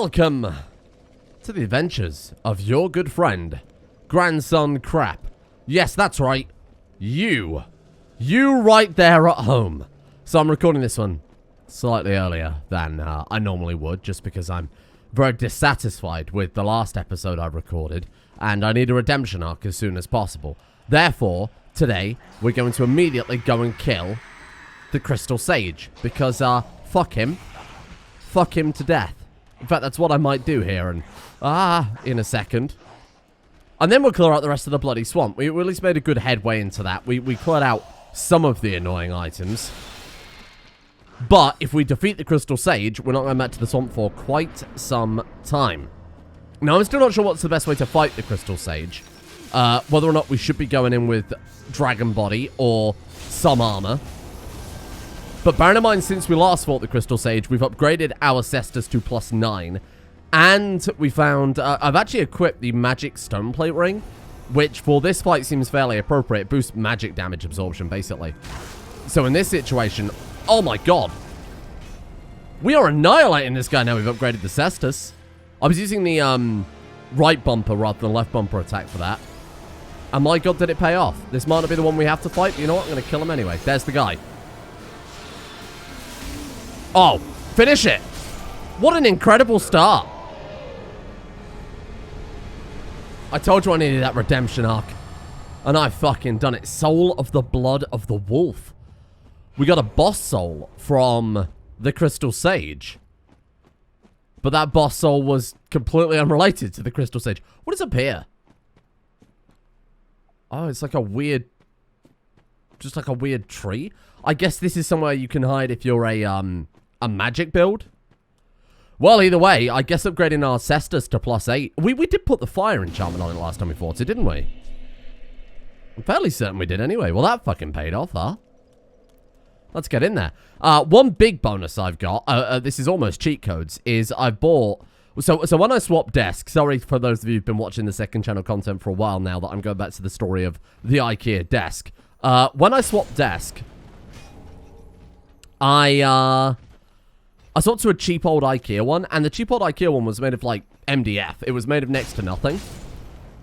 Welcome to the adventures of your good friend, Grandson Crap. Yes, that's right. You right there at home. So I'm recording this one slightly earlier than I normally would, just because I'm very dissatisfied with the last episode I recorded, and I need a redemption arc as soon as possible. Therefore, today, we're going to immediately go and kill the Crystal Sage, because, fuck him. Fuck him to death. In fact, that's what I might do here, and, in a second. And then we'll clear out the rest of the bloody swamp. We at least made a good headway into that. We cleared out some of the annoying items. But if we defeat the Crystal Sage, we're not going back to the swamp for quite some time. Now, I'm still not sure what's the best way to fight the Crystal Sage. Whether or not we should be going in with Dragon Body or some armor. But bearing in mind, since we last fought the Crystal Sage, we've upgraded our Cestus to +9. And we found, I've actually equipped the Magic Stoneplate Ring, which for this fight seems fairly appropriate. It boosts magic damage absorption, basically. So in this situation, oh my god. We are annihilating this guy now we've upgraded the Cestus. I was using the right bumper rather than left bumper attack for that. And my god, did it pay off. This might not be the one we have to fight, but you know what? I'm going to kill him anyway. There's the guy. Oh, finish it. What an incredible start. I told you I needed that redemption arc. And I've fucking done it. Soul of the Blood of the Wolf. We got a boss soul from the Crystal Sage. But that boss soul was completely unrelated to the Crystal Sage. What is up here? Oh, it's like a weird... just like a weird tree. I guess this is somewhere you can hide if you're a magic build. Well, either way, I guess upgrading our Cestus to +8. We did put the fire enchantment on it last time we fought it, didn't we? I'm fairly certain we did anyway. Well, that fucking paid off, huh? Let's get in there. One big bonus I've got, this is almost cheat codes, is I bought... So when I swapped desk, sorry for those of you who've been watching the second channel content for a while now that I'm going back to the story of the IKEA desk. When I swapped desk, I swapped to a cheap old IKEA one, and the cheap old IKEA one was made of, like, MDF. It was made of next to nothing.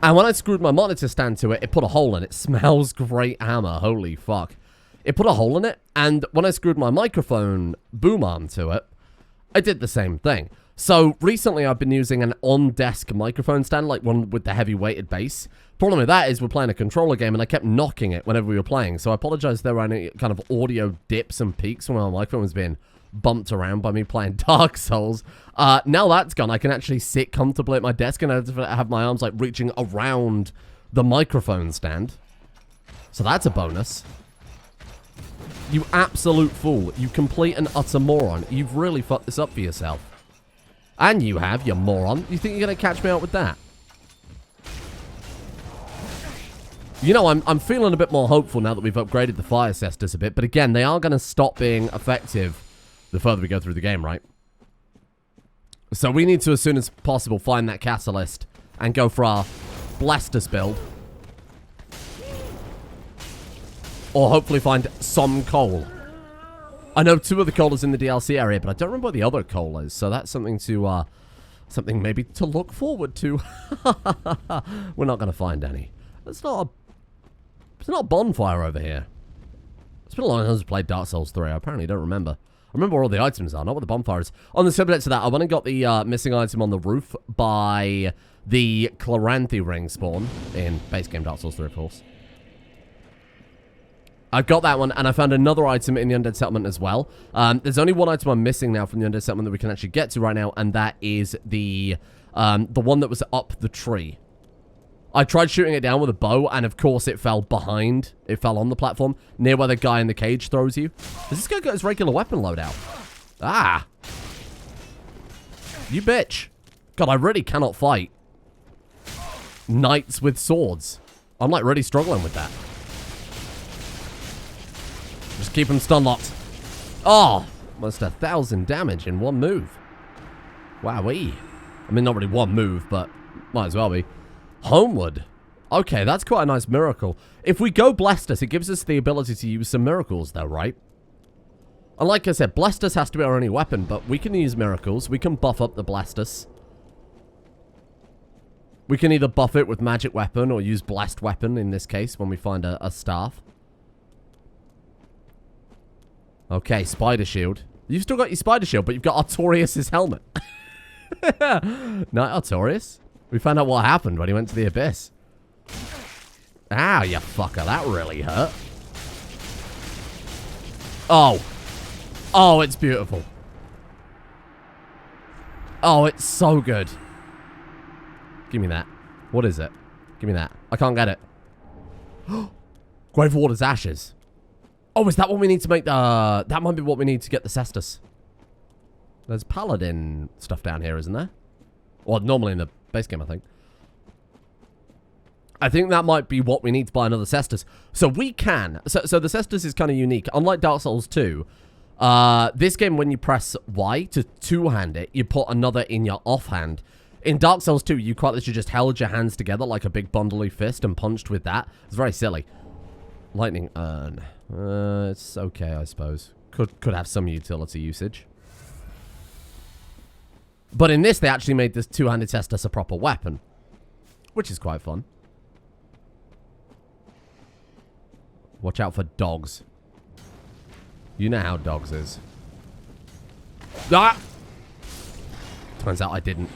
And when I screwed my monitor stand to it, it put a hole in it. Smells great hammer. Holy fuck. It put a hole in it, and when I screwed my microphone boom arm to it, I did the same thing. So, recently I've been using an on-desk microphone stand, like one with the heavy weighted base. Problem with that is we're playing a controller game, and I kept knocking it whenever we were playing. So I apologize if there were any kind of audio dips and peaks when my microphone was being bumped around by me playing Dark Souls. Now that's gone, I can actually sit comfortably at my desk and have my arms, like, reaching around the microphone stand. So that's a bonus. You absolute fool. You complete and utter moron. You've really fucked this up for yourself. And you have, you moron. You think you're going to catch me out with that? You know, I'm feeling a bit more hopeful now that we've upgraded the fire Cestus a bit. But again, they are going to stop being effective the further we go through the game, right? So we need to, as soon as possible, find that catalyst and go for our Blastus build. Or hopefully find some coal. I know 2 of the coal is in the DLC area, but I don't remember what the other coal is. So that's something to, something maybe to look forward to. We're not going to find any. It's not a bonfire over here. It's been a long time since I played Dark Souls 3. I apparently don't remember. I remember where all the items are, not what the bonfire is. On the subject to that, I went and got the missing item on the roof by the Chloranthy ring spawn in base game Dark Souls 3, of course. I got that one, and I found another item in the Undead Settlement as well. There's only one item I'm missing now from the Undead Settlement that we can actually get to right now, and that is the one that was up the tree. I tried shooting it down with a bow, and of course it fell behind. It fell on the platform, near where the guy in the cage throws you. Does this guy got his regular weapon loadout? Ah. You bitch. God, I really cannot fight knights with swords. I'm, like, really struggling with that. Just keep him stun locked. Oh, almost 1,000 damage in one move. Wowee. I mean, not really one move, but might as well be. Homeward. Okay, that's quite a nice miracle. If we go Blastus, it gives us the ability to use some miracles, though, right? And like I said, Blastus has to be our only weapon, but we can use miracles. We can buff up the Blastus. We can either buff it with magic weapon or use blessed weapon in this case when we find a staff. Okay, spider shield. You've still got your spider shield, but you've got Artorias' helmet. Not Artorias. We found out what happened when he went to the abyss. Ow, you fucker. That really hurt. Oh. Oh, it's beautiful. Oh, it's so good. Give me that. What is it? Give me that. I can't get it. Gravewater's ashes. Oh, is that what we need to make the... That might be what we need to get the cestus. There's paladin stuff down here, isn't there? Well, normally in the base game, I think. I think that might be what we need to buy another cestus. So we can... So the cestus is kind of unique. Unlike Dark Souls 2, this game, when you press Y to two-hand it, you put another in your offhand. In Dark Souls 2, you quite literally just held your hands together like a big bundly fist and punched with that. It's very silly. Lightning urn. It's okay, I suppose. Could have some utility usage. But in this, they actually made this two-handed cestus a proper weapon, which is quite fun. Watch out for dogs. You know how dogs is. Ah! Turns out I didn't.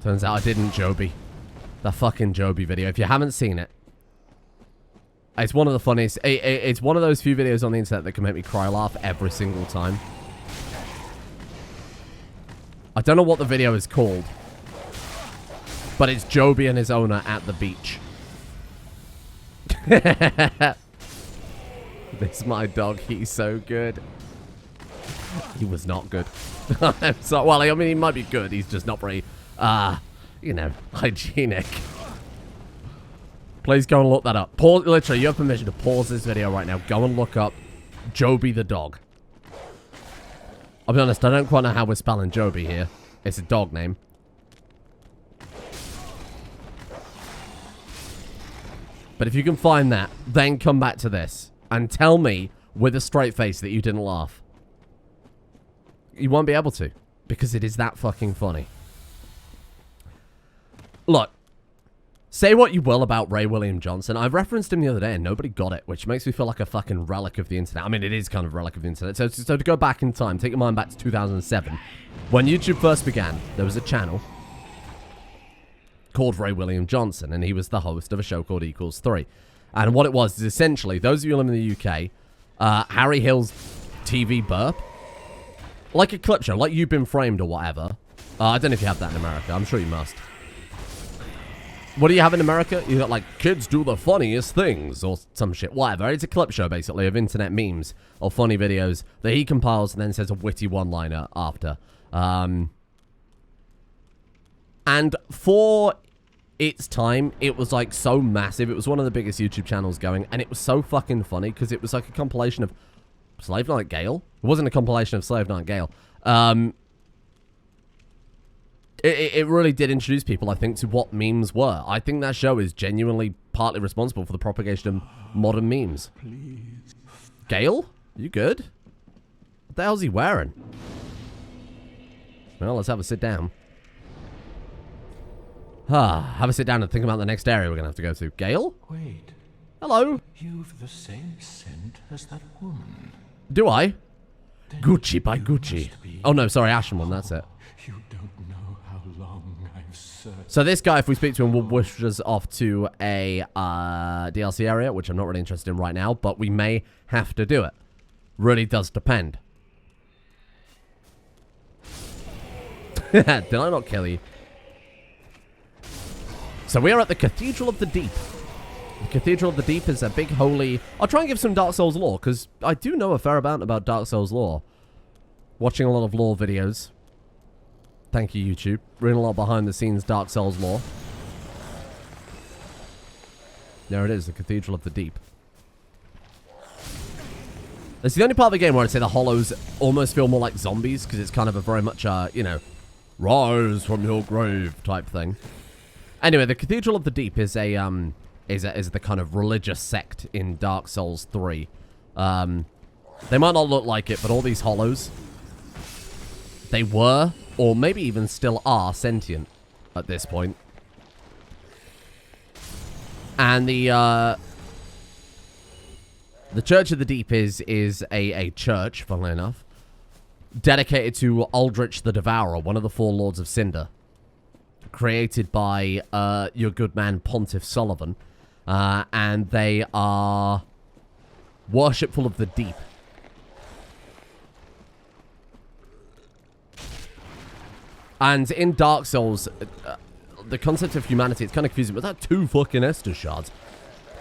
Turns out I didn't, Joby. The fucking Joby video. If you haven't seen it, it's one of the funniest. It's one of those few videos on the internet that can make me cry laugh every single time. I don't know what the video is called, but it's Joby and his owner at the beach. This is my dog. He's so good. He was not good. I'm sorry. Well, I mean, he might be good. He's just not very, you know, hygienic. Please go and look that up. Pause. Literally, you have permission to pause this video right now. Go and look up Joby the dog. I'll be honest, I don't quite know how we're spelling Joby here. It's a dog name. But if you can find that, then come back to this and tell me with a straight face that you didn't laugh. You won't be able to, because it is that fucking funny. Look, say what you will about Ray William Johnson. I referenced him the other day and nobody got it, which makes me feel like a fucking relic of the internet. I mean, it is kind of a relic of the internet. So to go back in time, take your mind back to 2007. When YouTube first began, there was a channel called Ray William Johnson, and he was the host of a show called Equals 3. And what it was is essentially, those of you who live in the UK, Harry Hill's TV burp, like a clip show, like You've Been Framed or whatever. I don't know if you have that in America. I'm sure you must. What do you have in America? You got like, kids do the funniest things or some shit. Whatever. It's a clip show, basically, of internet memes or funny videos that he compiles and then says a witty one-liner after. And for its time, it was like so massive. It was one of the biggest YouTube channels going, and it was so fucking funny because it was like a compilation of Slave Night Gale. It wasn't a compilation of Slave Night Gale. It really did introduce people, I think, to what memes were. I think that show is genuinely partly responsible for the propagation of modern memes. Please. Gale? You good? What the hell's he wearing? Well, let's have a sit down. Have a sit down and think about the next area we're going to have to go to. Gale? Wait. Hello? You've the same scent as that woman. Do I? Then Gucci by Gucci. Oh, no, sorry, Ashenman, that's it. You don't know how long I've searched. So this guy, if we speak to him, will push us off to a DLC area, which I'm not really interested in right now, but we may have to do it. Really does depend. Did I not kill you? So we are at the Cathedral of the Deep. The Cathedral of the Deep is a big holy... I'll try and give some Dark Souls lore, because I do know a fair amount about Dark Souls lore. Watching a lot of lore videos. Thank you, YouTube. Reading a lot behind-the-scenes Dark Souls lore. There it is, the Cathedral of the Deep. It's the only part of the game where I'd say the hollows almost feel more like zombies, because it's kind of a very much, you know, rise from your grave type thing. Anyway, the Cathedral of the Deep is is the kind of religious sect in Dark Souls 3. They might not look like it, but all these hollows, they were, or maybe even still are, sentient at this point. And the Church of the Deep is a church, funnily enough, dedicated to Aldritch the Devourer, one of the 4 Lords of Cinder, created by your good man Pontiff Sullivan, and they are worshipful of the deep. And in Dark Souls, the concept of humanity, it's kind of confusing, but that 2 fucking Estus shards.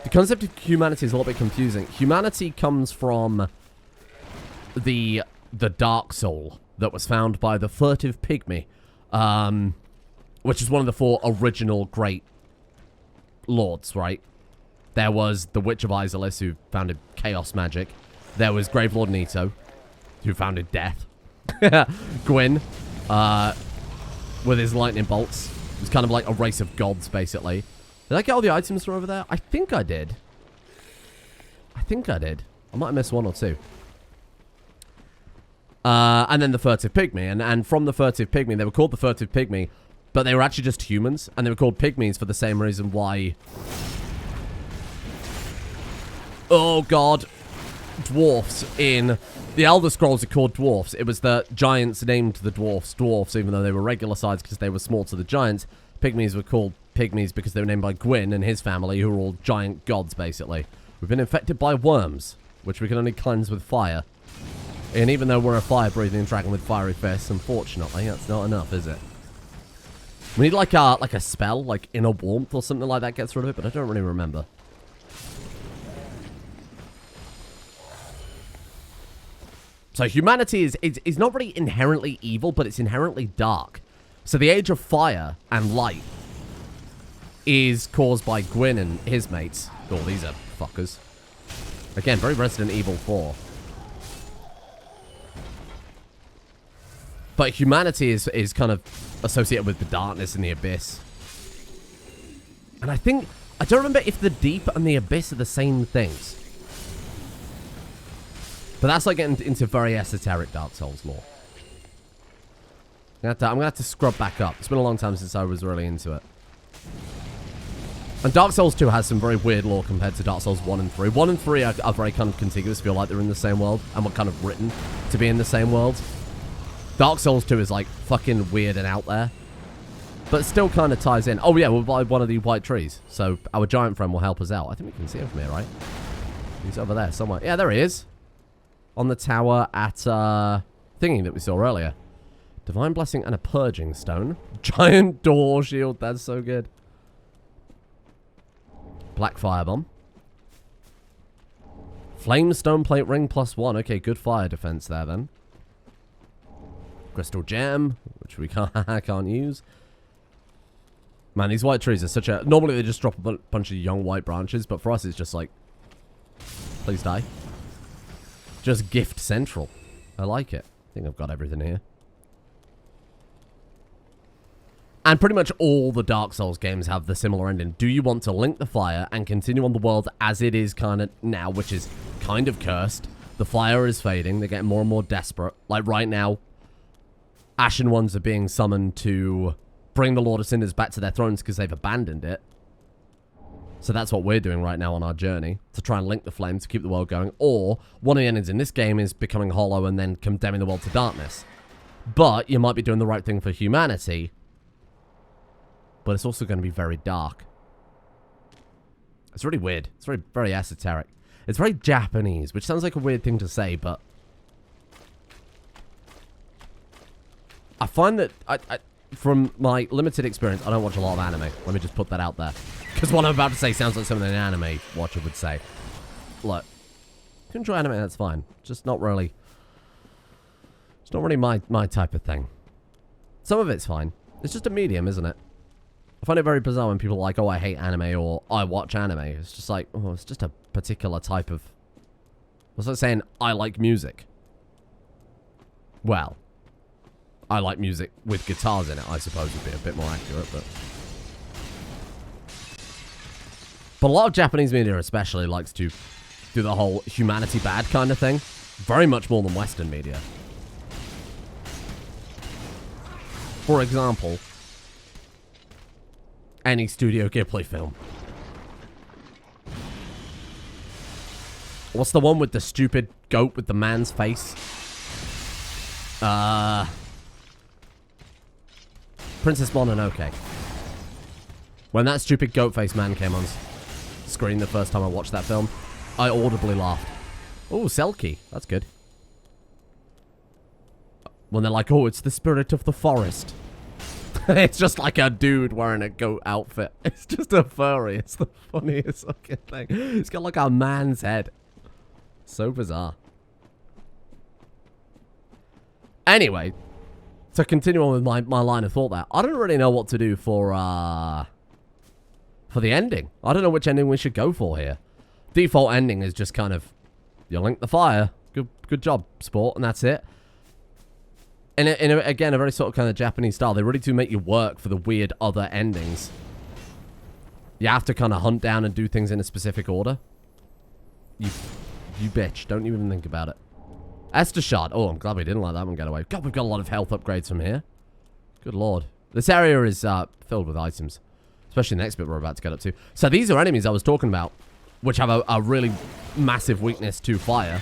The concept of humanity is a little bit confusing. Humanity comes from the Dark Soul that was found by the Furtive Pygmy, which is one of the 4 original great lords, right? There was the Witch of Isolus, who founded chaos magic. There was Gravelord Nito, who founded death. Gwyn, with his lightning bolts. It was kind of like a race of gods, basically. Did I get all the items from over there? I think I did. I might have missed 1 or 2. And then the Furtive Pygmy. And from the Furtive Pygmy, they were called the Furtive Pygmy, but they were actually just humans. And they were called Pygmies for the same reason why... Oh, God. Dwarfs in... The Elder Scrolls are called dwarfs. It was the giants named the dwarfs, even though they were regular size because they were small to the giants. Pygmies were called Pygmies because they were named by Gwyn and his family, who were all giant gods, basically. We've been infected by worms, which we can only cleanse with fire. And even though we're a fire-breathing dragon with fiery fists, unfortunately, that's not enough, is it? We need like a spell, like Inner Warmth or something like that gets rid of it, but I don't really remember. So humanity is not really inherently evil, but it's inherently dark. So the Age of Fire and Light is caused by Gwyn and his mates. Oh, these are fuckers. Again, very Resident Evil 4. But humanity is kind of associated with the darkness and the abyss. And I don't remember if the deep and the abyss are the same things. But that's like getting into very esoteric Dark Souls lore. I'm gonna have to scrub back up. It's been a long time since I was really into it. And Dark Souls 2 has some very weird lore compared to Dark Souls 1 and 3. 1 and 3 are very kind of contiguous, feel like they're in the same world, and were kind of written to be in the same world. Dark Souls 2 is like fucking weird and out there, but still kind of ties in. Oh yeah, we'll buy one of the white trees, so our giant friend will help us out. I think we can see him from here, right? He's over there somewhere. Yeah, there he is. On the tower at thingy that we saw earlier. Divine Blessing and a Purging Stone. Giant door shield. That's so good. Black Fire Bomb. Flame Stone Plate Ring +1. Okay, good fire defense there then. Crystal Gem, which we can't use. Man, these white trees are such a... Normally they just drop a bunch of young white branches, but for us it's just like... Please die. Just gift central. I like it. I think I've got everything here. And pretty much all the Dark Souls games have the similar ending. Do you want to link the fire and continue on the world as it is kind of now, which is kind of cursed? The fire is fading. They're getting more and more desperate. Like right now, Ashen Ones are being summoned to bring the Lord of Cinders back to their thrones because they've abandoned it. So that's what we're doing right now on our journey, to try and link the flames to keep the world going. Or one of the endings in this game is becoming hollow and then condemning the world to darkness. But you might be doing the right thing for humanity, but it's also going to be very dark. It's really weird. It's very, very esoteric. It's very Japanese, which sounds like a weird thing to say, but I find that from my limited experience, I don't watch a lot of anime. Let me just put that out there. Because what I'm about to say sounds like something an anime watcher would say. Look, if you enjoy anime, that's fine. Just not really... It's not really my type of thing. Some of it's fine. It's just a medium, isn't it? I find it very bizarre when people are like, oh, I hate anime, or I watch anime. It's just like, oh, it's just a particular type of... What's like saying, I like music? Well, I like music with guitars in it, I suppose would be a bit more accurate, but... But a lot of Japanese media especially likes to do the whole humanity bad kind of thing. Very much more than Western media. For example, any Studio Ghibli film. What's the one with the stupid goat with the man's face? Princess Mononoke. When that stupid goat-faced man came on screen the first time I watched that film, I audibly laughed. Oh, Selkie. That's good. When they're like, oh, it's the spirit of the forest. It's just like a dude wearing a goat outfit. It's just a furry. It's the funniest fucking thing. It's got like a man's head. So bizarre. Anyway, to continue on with my line of thought there, I don't really know what to do for the ending. I don't know which ending we should go for here. Default ending is just kind of, you link the fire. Good job, sport, and that's it. And again, a very sort of kind of Japanese style. They really do make you work for the weird other endings. You have to kind of hunt down and do things in a specific order. You bitch. Don't even think about it. Esther Shard. Oh, I'm glad we didn't let that one get away. God, we've got a lot of health upgrades from here. Good lord. This area is filled with items. Especially the next bit we're about to get up to. So these are enemies I was talking about, which have a really massive weakness to fire.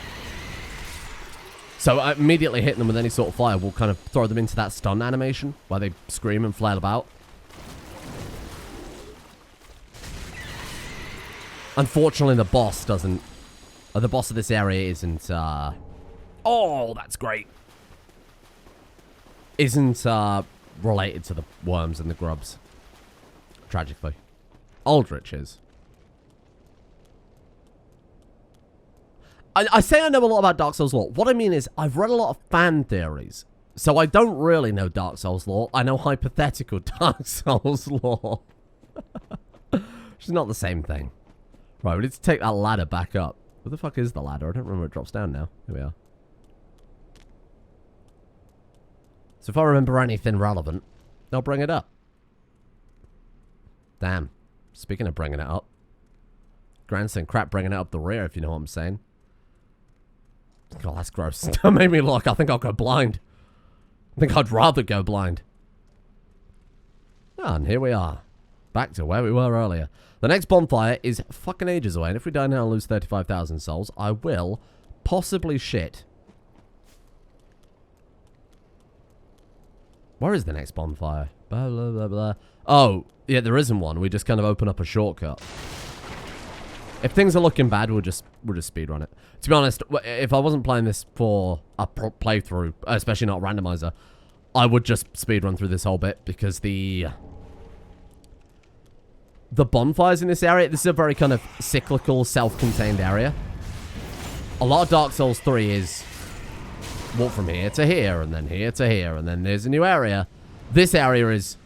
So immediately hitting them with any sort of fire will kind of throw them into that stun animation where they scream and flail about. Unfortunately, the boss doesn't... the boss of this area isn't... oh, that's great. Isn't related to the worms and the grubs. Tragically. Aldritch is. I say I know a lot about Dark Souls lore. What I mean is, I've read a lot of fan theories. So I don't really know Dark Souls lore. I know hypothetical Dark Souls lore. Which is not the same thing. Right, we need to take that ladder back up. Where the fuck is the ladder? I don't remember where it drops down now. Here we are. So if I remember anything relevant, I'll bring it up. Damn. Speaking of bringing it up. Grandson crap bringing it up the rear, if you know what I'm saying. God, that's gross. That made me look. I think I'll go blind. I think I'd rather go blind. Ah, and here we are. Back to where we were earlier. The next bonfire is fucking ages away, and if we die now and lose 35,000 souls, I will possibly shit. Where is the next bonfire? Blah, blah, blah, blah. Oh, yeah, there isn't one. We just kind of open up a shortcut. If things are looking bad, we'll just speedrun it. To be honest, if I wasn't playing this for a playthrough, especially not a randomizer, I would just speedrun through this whole bit because the bonfires in this area, this is a very kind of cyclical, self-contained area. A lot of Dark Souls 3 is walk from here to here, and then here to here, and then there's a new area. This area is...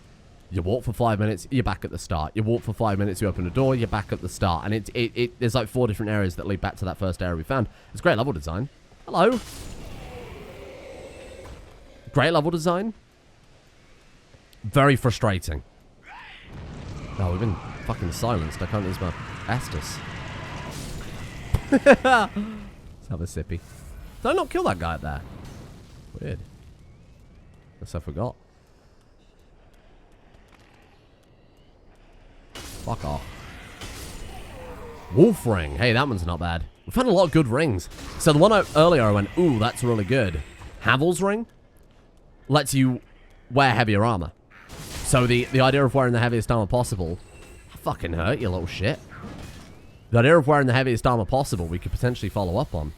You walk for 5 minutes, you're back at the start. You walk for 5 minutes, you open a door, you're back at the start. And there's like 4 different areas that lead back to that first area we found. It's great level design. Hello. Great level design. Very frustrating. Oh, we've been fucking silenced. I can't use my Estus. Let's have a sippy. Did I not kill that guy up there? Weird. Guess I forgot. Fuck off. Wolf ring. Hey, that one's not bad. We found a lot of good rings. So the one earlier I went, ooh, that's really good. Havel's ring lets you wear heavier armor. So the idea of wearing the heaviest armor possible... Fucking hurt, you little shit. The idea of wearing the heaviest armor possible we could potentially follow up on.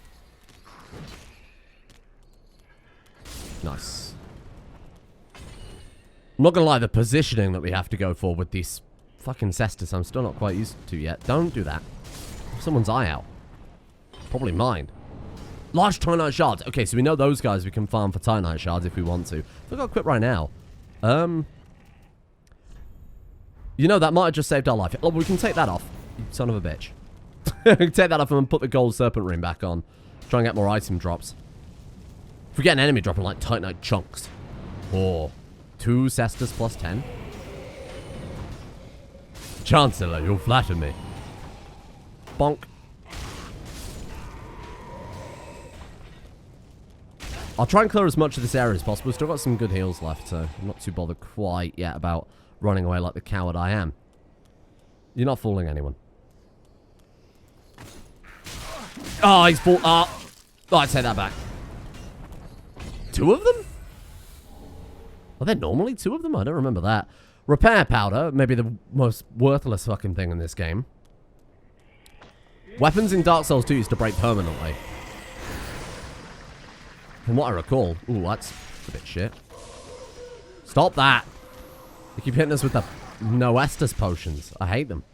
Nice. I'm not gonna lie, the positioning that we have to go for with these... Fucking Cestus, I'm still not quite used to yet. Don't do that. Someone's eye out. Probably mine. Large Titanite shards. Okay, so we know those guys we can farm for Titanite shards if we want to. We've got to quit right now. You know, that might have just saved our life. Oh, we can take that off. You son of a bitch. We can take that off and put the gold serpent ring back on. Try and get more item drops. If we get an enemy dropping like Titanite chunks. Or 2 Cestus plus 10. Chancellor, you'll flatter me. Bonk. I'll try and clear as much of this area as possible. We've still got some good heals left, so I'm not too bothered quite yet about running away like the coward I am. You're not fooling anyone. Oh, he's bought up. Oh, I take that back. 2 of them? Are there normally 2 of them? I don't remember that. Repair powder, maybe the most worthless fucking thing in this game. Weapons in Dark Souls 2 used to break permanently. From what I recall. Ooh, that's a bit shit. Stop that. They keep hitting us with the no Estus potions. I hate them.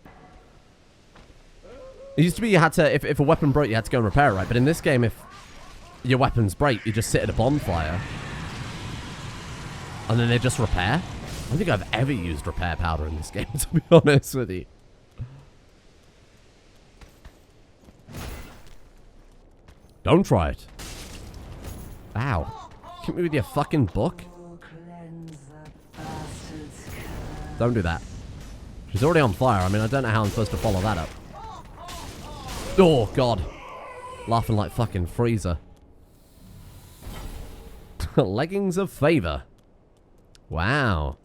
It used to be you had to, if a weapon broke, you had to go and repair it, right? But in this game, if your weapons break, you just sit at a bonfire. And then they just repair. I don't think I've ever used repair powder in this game, to be honest with you. Don't try it. Ow. Hit me with your fucking book. Don't do that. She's already on fire. I mean, I don't know how I'm supposed to follow that up. Oh, God. Laughing like fucking Freezer. Leggings of favor. Wow.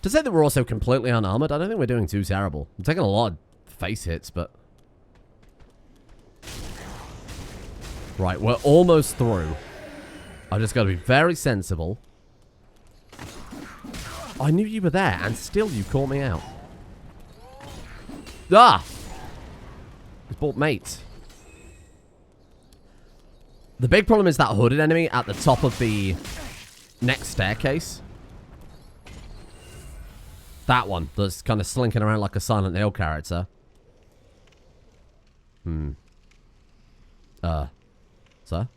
To say that we're also completely unarmored, I don't think we're doing too terrible. I'm taking a lot of face hits, but... Right, we're almost through. I've just got to be very sensible. I knew you were there, and still you caught me out. Ah! He's bought mates. The big problem is that hooded enemy at the top of the next staircase. That one that's kind of slinking around like a Silent Hill character. Sir?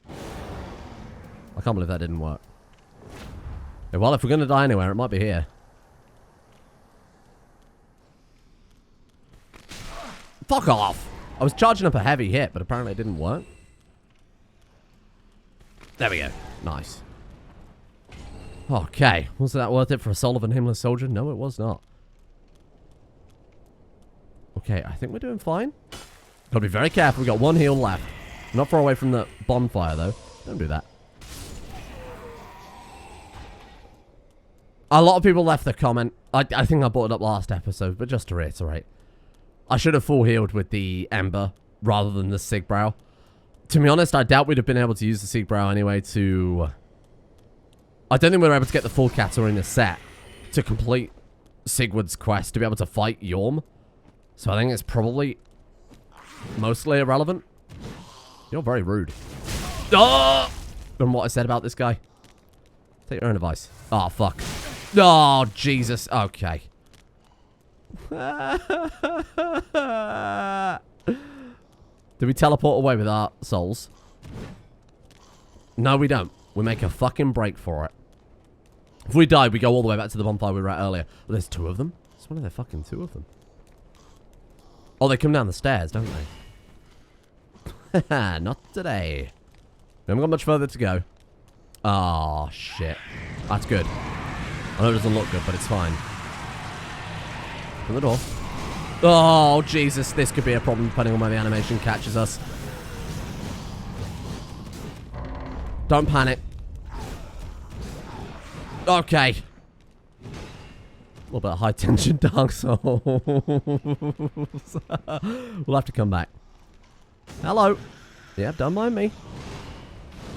I can't believe that didn't work. Yeah, well, if we're going to die anywhere, it might be here. Fuck off! I was charging up a heavy hit, but apparently it didn't work. There we go. Nice. Okay. Was that worth it for a soul of a nameless soldier? No, it was not. Okay, I think we're doing fine. Gotta be very careful. We got 1 heal left. Not far away from the bonfire, though. Don't do that. A lot of people left the comment. I think I brought it up last episode, but just to reiterate. I should have full healed with the Ember rather than the Sigbrow. To be honest, I doubt we'd have been able to use the Sigbrow anyway to... I don't think we were able to get the full Catarina set to complete Sigurd's quest to be able to fight Yorm. So I think it's probably mostly irrelevant. You're very rude. Oh! From what I said about this guy. Take your own advice. Oh, fuck. Oh, Jesus. Okay. Do we teleport away with our souls? No, we don't. We make a fucking break for it. If we die, we go all the way back to the bonfire we were at earlier. Well, there's 2 of them. It's one of their fucking 2 of them. Oh, they come down the stairs, don't they? Not today. We haven't got much further to go. Oh, shit. That's good. I know it doesn't look good, but it's fine. Open the door. Oh, Jesus. This could be a problem depending on where the animation catches us. Don't panic. Okay. A little bit of high-tension Dark Souls. We'll have to come back. Hello. Yeah, don't mind me.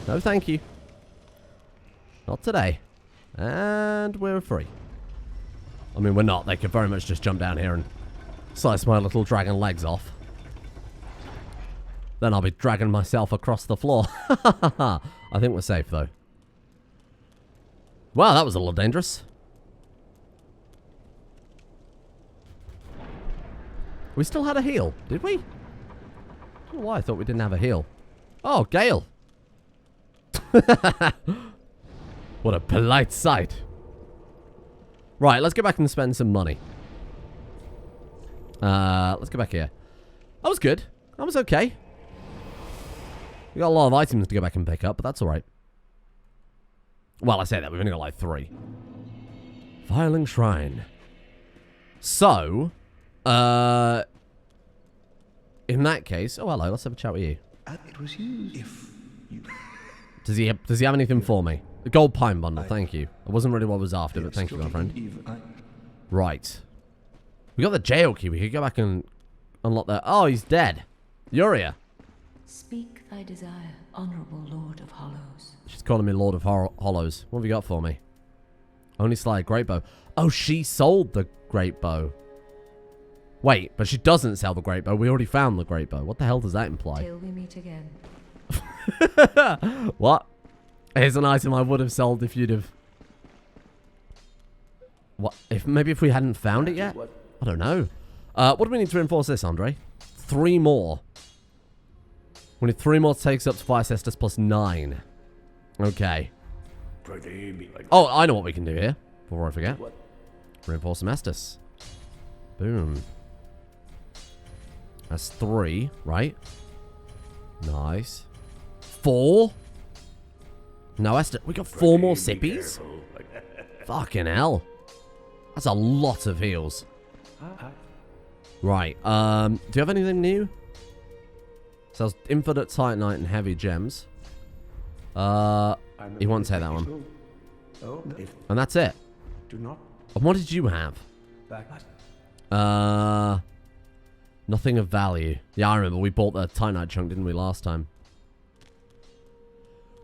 No, thank you. Not today. And we're free. I mean, we're not. They could very much just jump down here and slice my little dragon legs off. Then I'll be dragging myself across the floor. I think we're safe, though. Wow, that was a little dangerous. We still had a heal, did we? I don't know why I thought we didn't have a heal. Oh, Gale. What a polite sight. Right, let's go back and spend some money. Let's go back here. That was good. That was okay. We got a lot of items to go back and pick up, but that's alright. Well, I say that. We've only got like 3. Filing Shrine. So, in that case... Oh, hello. Let's have a chat with you. It was used. If you... Does he have anything for me? The gold pine bundle, thank you. It wasn't really what I was after, but thank you, my friend. Right. We got the jail key. We could go back and unlock that. Oh, he's dead. Yuria. Speak thy desire, honorable Lord of Hollows. She's calling me Lord of Hollows. What have you got for me? Only slide great bow. Oh, she sold the great bow. Wait, but she doesn't sell the great bow. We already found the great bow. What the hell does that imply? Till we meet again. What? Here's an item I would have sold if you'd have... What? Maybe if we hadn't found it yet? I don't know. What do we need to reinforce this, Andre? 3 more. We need 3 more to take us up to fire cestus plus 9. Okay. Oh, I know what we can do here. Before I forget. Reinforce some Estus. Boom. That's 3, right? Nice. 4? No, Estus. We got 4 more sippies? Fucking hell. That's a lot of heals. Right. Do you have anything new? Sells infinite titanite and heavy gems. He won't take that one. And that's it. And what did you have? Nothing of value. Yeah, I remember we bought the titanite chunk, didn't we, last time?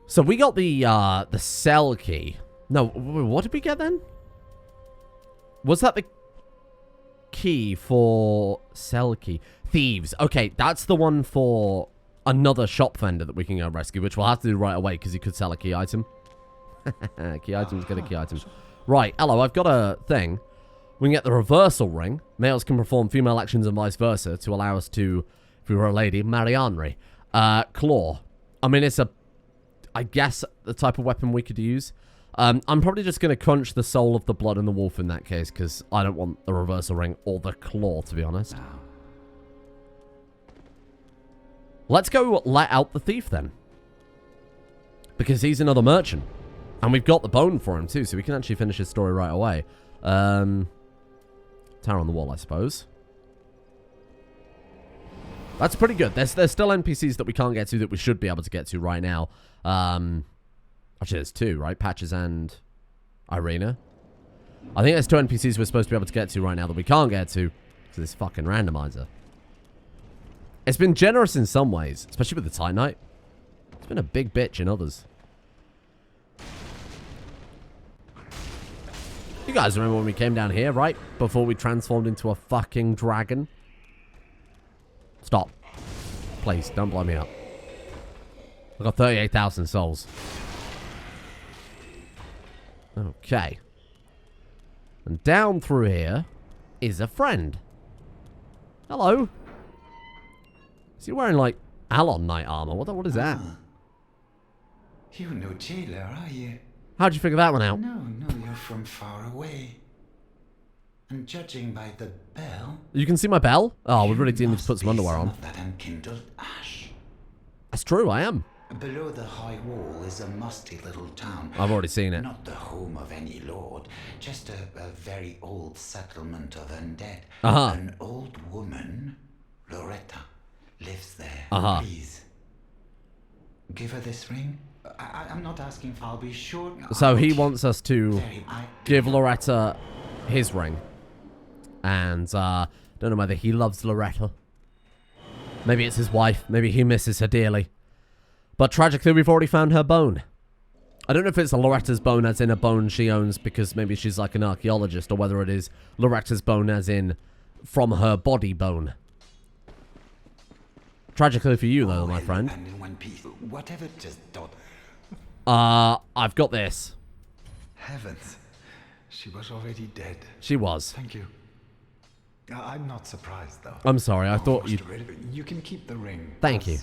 So we got the cell key. No, what did we get then? Was that the key for cell key? Thieves. Okay, that's the one for another shop vendor that we can go rescue, which we'll have to do right away because he could sell a key item. Key items, get a key item. Right, hello, I've got a thing. We can get the reversal ring. Males can perform female actions and vice versa to allow us to, if we were a lady, marry Henri. Claw. I mean, it's I guess, the type of weapon we could use. I'm probably just going to crunch the soul of the blood and the wolf in that case, because I don't want the reversal ring or the claw, to be honest. Let's go let out the thief, then. Because he's another merchant. And we've got the bone for him, too, so we can actually finish his story right away. Tower on the wall, I suppose. That's pretty good. There's still NPCs that we can't get to that we should be able to get to right now. Actually, there's 2, right? Patches and Irina. I think there's 2 NPCs we're supposed to be able to get to right now that we can't get to because of this fucking randomizer. It's been generous in some ways, especially with the Titanite. It's been a big bitch in others. You guys remember when we came down here, right? Before we transformed into a fucking dragon? Stop. Please, don't blow me up. I've got 38,000 souls. Okay. And down through here is a friend. Hello. Is he wearing, like, Alon Knight armor? What is that? You're no jailer, are you? How'd you figure that one out? No, you're from far away. And judging by the bell... You can see my bell? Oh, we really do need to put some underwear on. That unkindled ash. That's true, I am. Below the high wall is a musty little town. I've already seen it. Not the home of any lord, just a very old settlement of undead. An old woman, Loretta, lives there. Please, give her this ring. I'm not asking for, I'll be sure. So he wants us to give Loretta his ring. And, don't know whether he loves Loretta. Maybe it's his wife. Maybe he misses her dearly. But tragically, we've already found her bone. I don't know if it's Loretta's bone as in a bone she owns because maybe she's like an archaeologist, or whether it is Loretta's bone as in from her body bone. Tragically for you, though, my friend. And in one piece, whatever just thought. I've got this. Heavens, she was already dead. She was. Thank you. I'm not surprised, though. I'm sorry, I thought you... You can keep the ring. Thank you.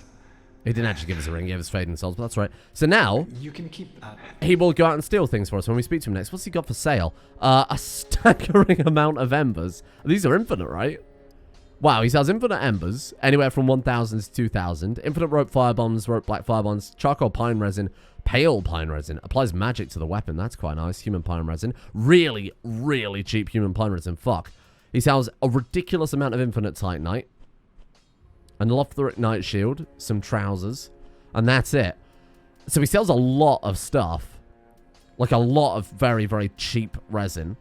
He didn't actually give us a ring, he gave us fading souls, but that's right. So now, you can keep that. He will go out and steal things for us when we speak to him next. What's he got for sale? A staggering amount of embers. These are infinite, right? Wow, he sells infinite embers, anywhere from 1,000 to 2,000. Infinite rope fire bombs, rope black fire bombs, charcoal pine resin, pale pine resin. Applies magic to the weapon, that's quite nice. Human pine resin. Really, really cheap human pine resin, fuck. He sells a ridiculous amount of infinite titanite. An Aldritch Knight Shield, some trousers, and that's it. So he sells a lot of stuff. Like a lot of very, very cheap resin.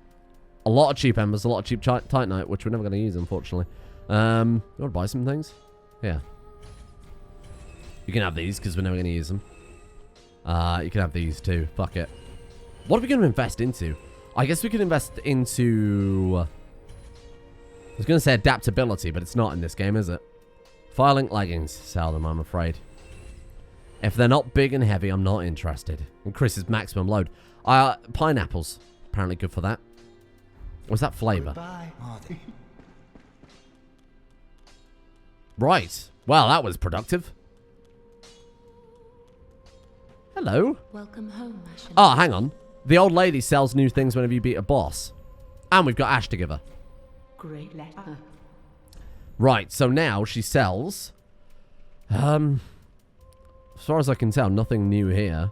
A lot of cheap embers, a lot of cheap titanite, which we're never going to use, unfortunately. You want to buy some things? Yeah. You can have these, because we're never going to use them. You can have these, too. Fuck it. What are we going to invest into? I guess we could invest into... I was going to say adaptability, but it's not in this game, is it? Fire-link leggings. Sell them, I'm afraid. If they're not big and heavy, I'm not interested. Increases maximum load. Pineapples. Apparently good for that. What's that flavor? Right. Well, that was productive. Hello. Welcome home, Ashen. Oh, hang on. The old lady sells new things whenever you beat a boss. And we've got Ash to give her. Great letter. Right, so now she sells... as far as I can tell, nothing new here.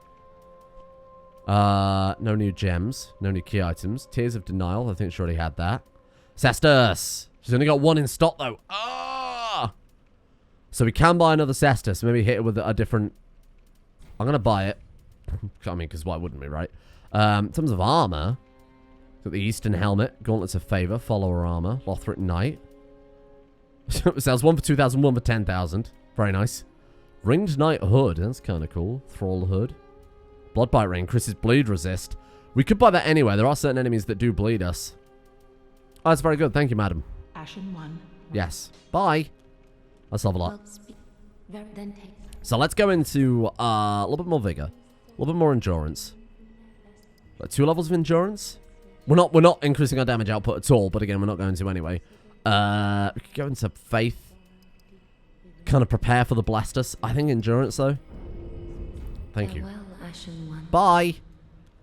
No new gems. No new key items. Tears of Denial. I think she already had that. Cestus. She's only got one in stock, though. Ah! So we can buy another Cestus. Maybe hit it with a different... I'm going to buy it. I mean, because why wouldn't we, right? In terms of armor, got the Eastern Helmet, Gauntlets of Favor, Follower Armor, Aldritch Knight. Sells one for 2,000, one for 10,000. Very nice. Ringed Knight Hood. That's kind of cool. Thrall Hood. Bloodbite Ring. Increases bleed resist. We could buy that anywhere. There are certain enemies that do bleed us. Oh, that's very good. Thank you, madam. Ashen 1. Yes. Bye. Let's level up. So let's go into a little bit more vigor. A little bit more endurance. Like 2 levels of endurance. We're not increasing our damage output at all, but again, we're not going to anyway. We could go into faith. Kind of prepare for the blasters. I think endurance, though. Thank you. Bye.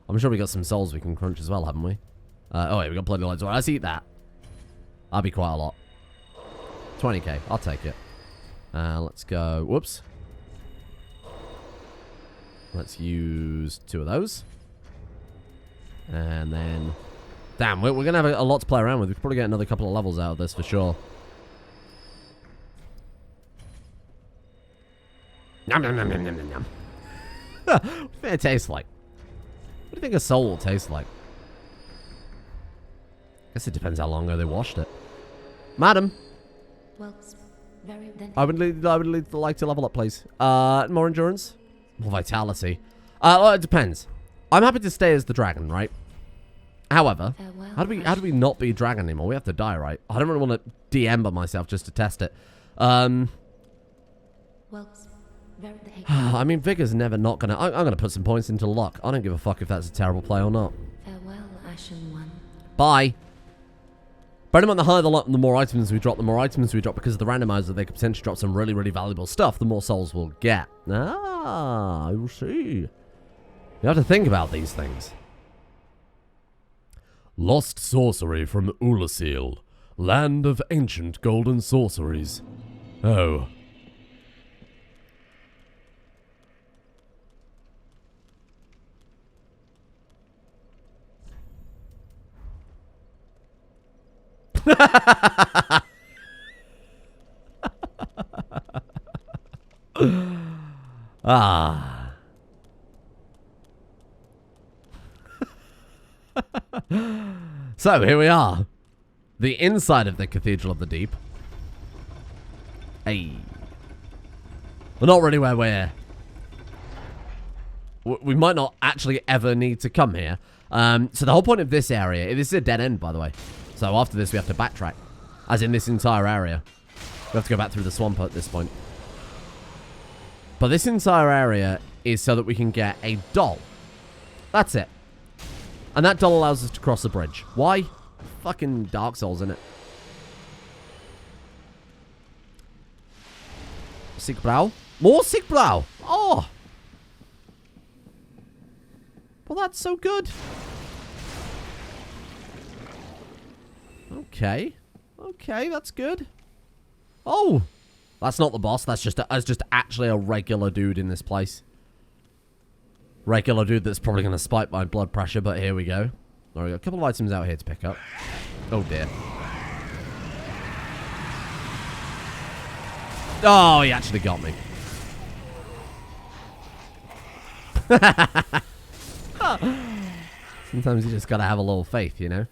I'm sure we got some souls we can crunch as well, haven't we? Oh, yeah, we got plenty of lights. Let's eat that. That'll be quite a lot. 20k. I'll take it. Let's go. Whoops. Let's use 2 of those. And then... Damn, we're going to have a lot to play around with. We could probably get another couple of levels out of this for sure. Nom, nom, nom, nom, nom, nom. What do you think it tastes like? What do you think a soul will taste like? I guess it depends how long ago they washed it. Madam. Well, very I would like to level up, please. More endurance? More vitality. Well, it depends. I'm happy to stay as the dragon, right? However, how do we not be dragon anymore? We have to die, right? I don't really want to de-ember myself just to test it. I mean, Vigor's never not gonna... I'm gonna put some points into luck. I don't give a fuck if that's a terrible play or not. Farewell, Ashen 1. Bye. Bear in mind, the higher the luck, the more items we drop. The more items we drop, because of the randomizer, they could potentially drop some really, really valuable stuff. The more souls we'll get. Ah, you'll see. You have to think about these things. Lost sorcery from Ulasil, land of ancient golden sorceries. Oh. Ah. So, here we are. The inside of the Cathedral of the Deep. Hey. We're not really where we're... We might not actually ever need to come here. So the whole point of this area... This is a dead end, by the way. So after this, we have to backtrack. As in this entire area. We have to go back through the swamp at this point. But this entire area is so that we can get a doll. That's it. And that doll allows us to cross the bridge. Why? Fucking Dark Souls, innit? Sigblau? More Sigblau! Oh! Well, that's so good. Okay. Okay, that's good. Oh! That's not the boss. That's just actually a regular dude in this place. Regular dude that's probably going to spike my blood pressure, but here we go. There we go. A couple of items out here to pick up. Oh, dear. Oh, he actually got me. Sometimes you just gotta have a little faith, you know?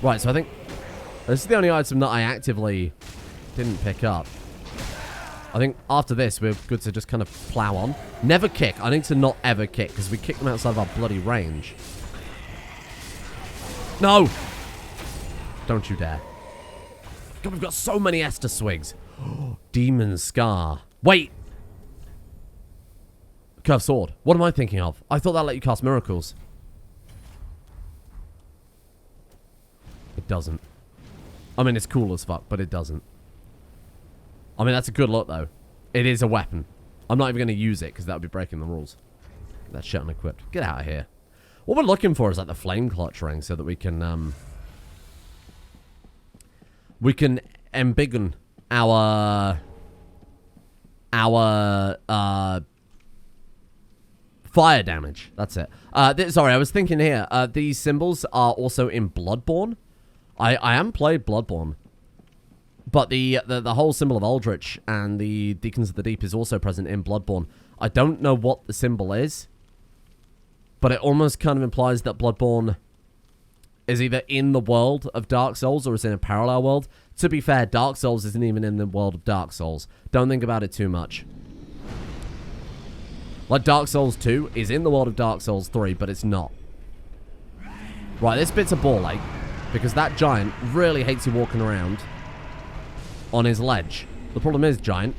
Right, so I think this is the only item that I actively didn't pick up. I think after this, we're good to just kind of plow on. Never kick. I need to not ever kick, because we kick them outside of our bloody range. No! Don't you dare. God, we've got so many Esther Swigs. Demon Scar. Wait! Curved Sword. What am I thinking of? I thought that let you cast miracles. It doesn't. I mean, it's cool as fuck, but it doesn't. I mean, that's a good look, though. It is a weapon. I'm not even going to use it, because that would be breaking the rules. That shit unequipped. Get out of here. What we're looking for is, like, the Flame Clutch ring, so that we can embiggen our fire damage. That's it. Sorry, I was thinking here. These symbols are also in Bloodborne. I haven't played Bloodborne, but the whole symbol of Aldritch and the Deacons of the Deep is also present in Bloodborne. I don't know what the symbol is, but it almost kind of implies that Bloodborne is either in the world of Dark Souls or is in a parallel world. To be fair, Dark Souls isn't even in the world of Dark Souls. Don't think about it too much. Like, Dark Souls 2 is in the world of Dark Souls 3, but it's not. Right, this bit's a ball ache, because that giant really hates you walking around on his ledge. The problem is, giant,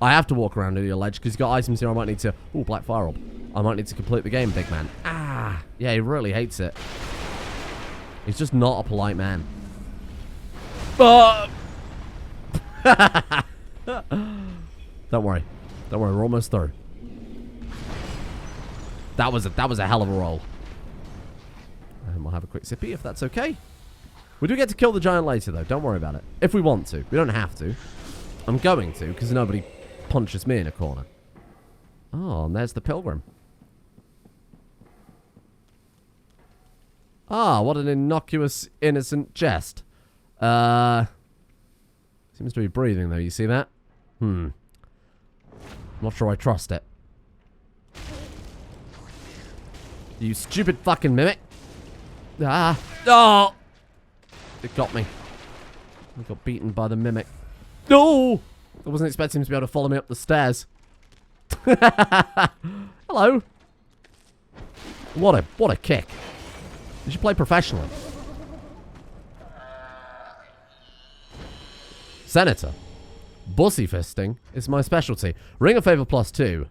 I have to walk around on your ledge, because you've got items here I might need to... Ooh, Black Fire Orb. I might need to complete the game, big man. Ah! Yeah, he really hates it. He's just not a polite man. Don't worry. Don't worry, we're almost through. That was a hell of a roll. And we'll have a quick sippy if that's okay. We do get to kill the giant later, though. Don't worry about it. If we want to. We don't have to. I'm going to, because nobody punches me in a corner. Oh, and there's the pilgrim. Ah, what an innocuous, innocent jest. Seems to be breathing, though. You see that? I'm not sure I trust it. You stupid fucking mimic. Ah. Oh! It got me. I got beaten by the mimic. No! I wasn't expecting him to be able to follow me up the stairs. Hello. What a kick. You should play professionally. Senator. Bussy fisting is my specialty. Ring of Favor +2.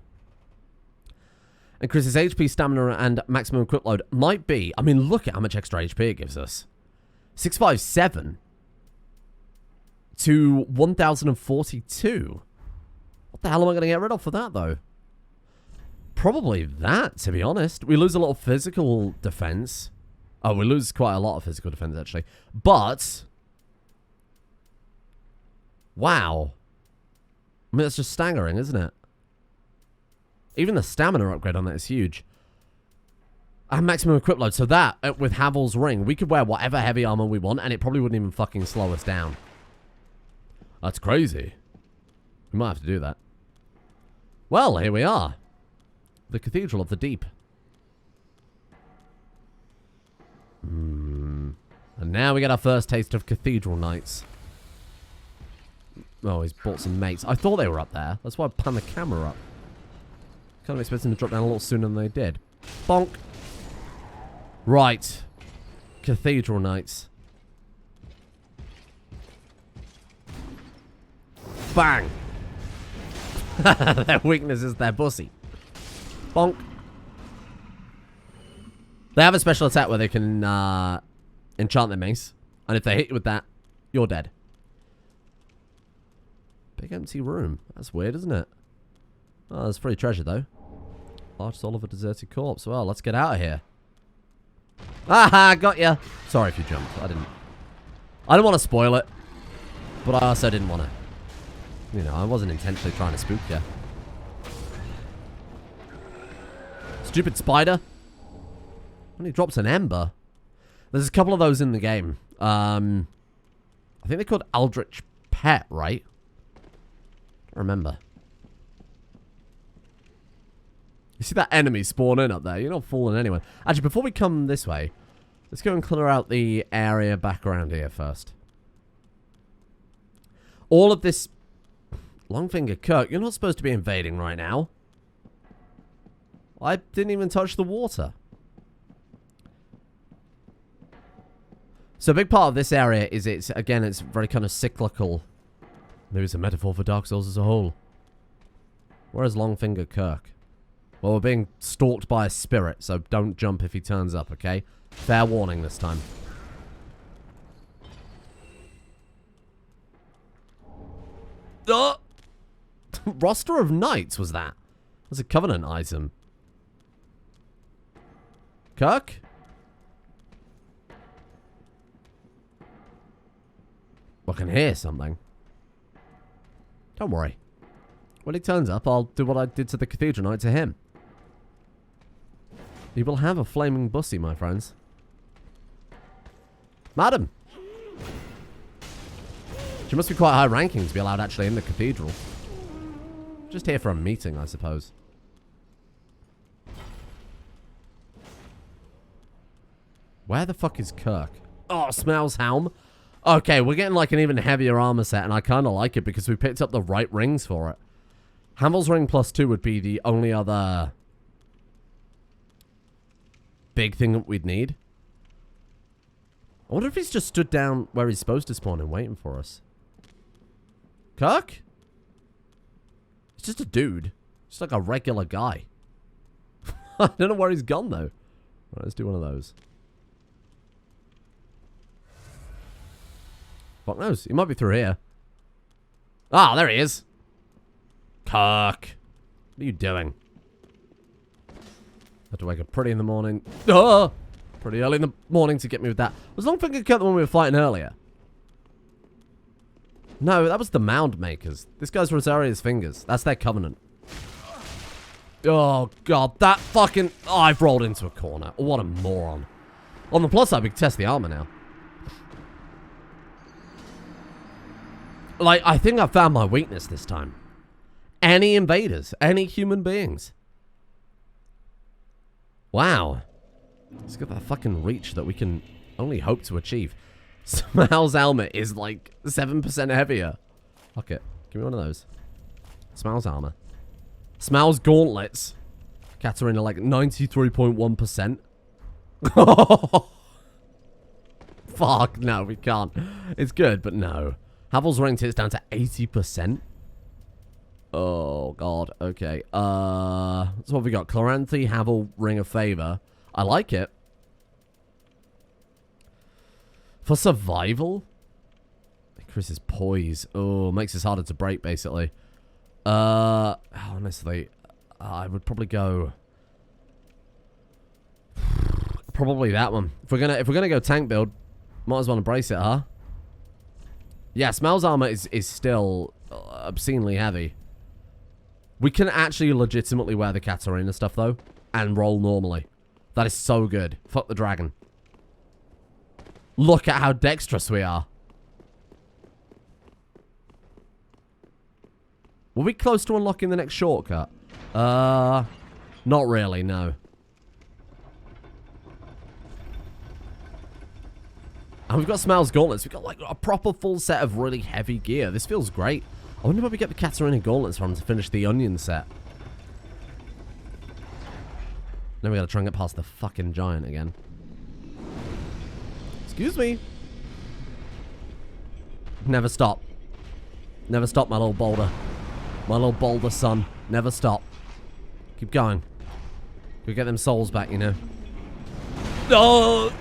Increases HP, stamina, and maximum equip load. Might be. I mean, look at how much extra HP it gives us. 657 to 1042. What the hell am I going to get rid of for that, though? Probably that, to be honest. We lose a lot of physical defense. Oh, we lose quite a lot of physical defense, actually. But... wow. I mean, that's just staggering, isn't it? Even the stamina upgrade on that is huge. And maximum equip load. So that, with Havel's ring, we could wear whatever heavy armor we want, and it probably wouldn't even fucking slow us down. That's crazy. We might have to do that. Well, here we are. The Cathedral of the Deep. And now we get our first taste of Cathedral Knights. Oh, he's brought some mates. I thought they were up there. That's why I panned the camera up. Kind of expecting them to drop down a little sooner than they did. Bonk. Right. Cathedral Knights. Bang. Their weakness is their bussy. Bonk. They have a special attack where they can enchant their mace. And if they hit you with that, you're dead. Big empty room. That's weird, isn't it? Oh, there's free treasure, though. Large soul of a deserted corpse. Well, let's get out of here. Aha, got ya. Sorry if you jumped. I didn't want to spoil it. But I also didn't want to. You know, I wasn't intentionally trying to spook you. Stupid spider. Only drops an ember. There's a couple of those in the game. I think they're called Aldritch pet, right? I remember. You see that enemy spawn in up there? You're not fooling anyone. Actually, before we come this way, let's go and clear out the area back around here first. All of this... Longfinger Kirk, you're not supposed to be invading right now. I didn't even touch the water. So a big part of this area is it's very kind of cyclical. Maybe it's a metaphor for Dark Souls as a whole. Where's Longfinger Kirk? Well, we're being stalked by a spirit, so don't jump if he turns up, okay? Fair warning this time. Roster of Knights was that? That's a Covenant item. Kirk? I can hear something. Don't worry. When he turns up, I'll do what I did to the Cathedral Knight to him. You will have a flaming bussy, my friends. Madam! She must be quite high ranking to be allowed actually in the Cathedral. Just here for a meeting, I suppose. Where the fuck is Kirk? Oh, smells helm. Okay, we're getting like an even heavier armor set, and I kind of like it because we picked up the right rings for it. Hamel's ring +2 would be the only other big thing that we'd need. I wonder if he's just stood down where he's supposed to spawn and waiting for us. Kirk? He's just a dude. Just like a regular guy. I don't know where he's gone, though. Right, let's do one of those. Fuck knows. He might be through here. Ah, there he is. Kirk. What are you doing? Had to wake up pretty in the morning. Oh! Pretty early in the morning to get me with that. Was Longfinger Kirk the one we were fighting earlier? No, that was the Mound Makers. This guy's Rosaria's fingers. That's their covenant. Oh, God. That fucking... Oh, I've rolled into a corner. What a moron. On the plus side, we can test the armor now. Like, I think I found my weakness this time. Any invaders. Any human beings. Wow. Let's get that fucking reach that we can only hope to achieve. Smel's helmet is like 7% heavier. Fuck it. Give me one of those. Smel's armor. Smel's gauntlets. Katarina like 93.1%. Fuck, no, we can't. It's good, but no. Havel's ring tits down to 80%. Oh, God. Okay. So what have we got? Chloranthy, Havel, Ring of Favor. I like it. For survival? Increases poise. Oh, makes this harder to break, basically. Honestly, I would probably go... Probably that one. If we're gonna go tank build, might as well embrace it, huh? Yeah, Smel's armor is still obscenely heavy. We can actually legitimately wear the Katarina stuff, though, and roll normally. That is so good. Fuck the dragon. Look at how dexterous we are. Were we close to unlocking the next shortcut? Not really, no. And we've got Smel's gauntlets. We've got like a proper full set of really heavy gear. This feels great. I wonder where we get the Katarina gauntlets from to finish the onion set. Then we gotta try and get past the fucking giant again. Excuse me. Never stop. Never stop, my little boulder. My little boulder son. Never stop. Keep going. We get them souls back, you know. Oh!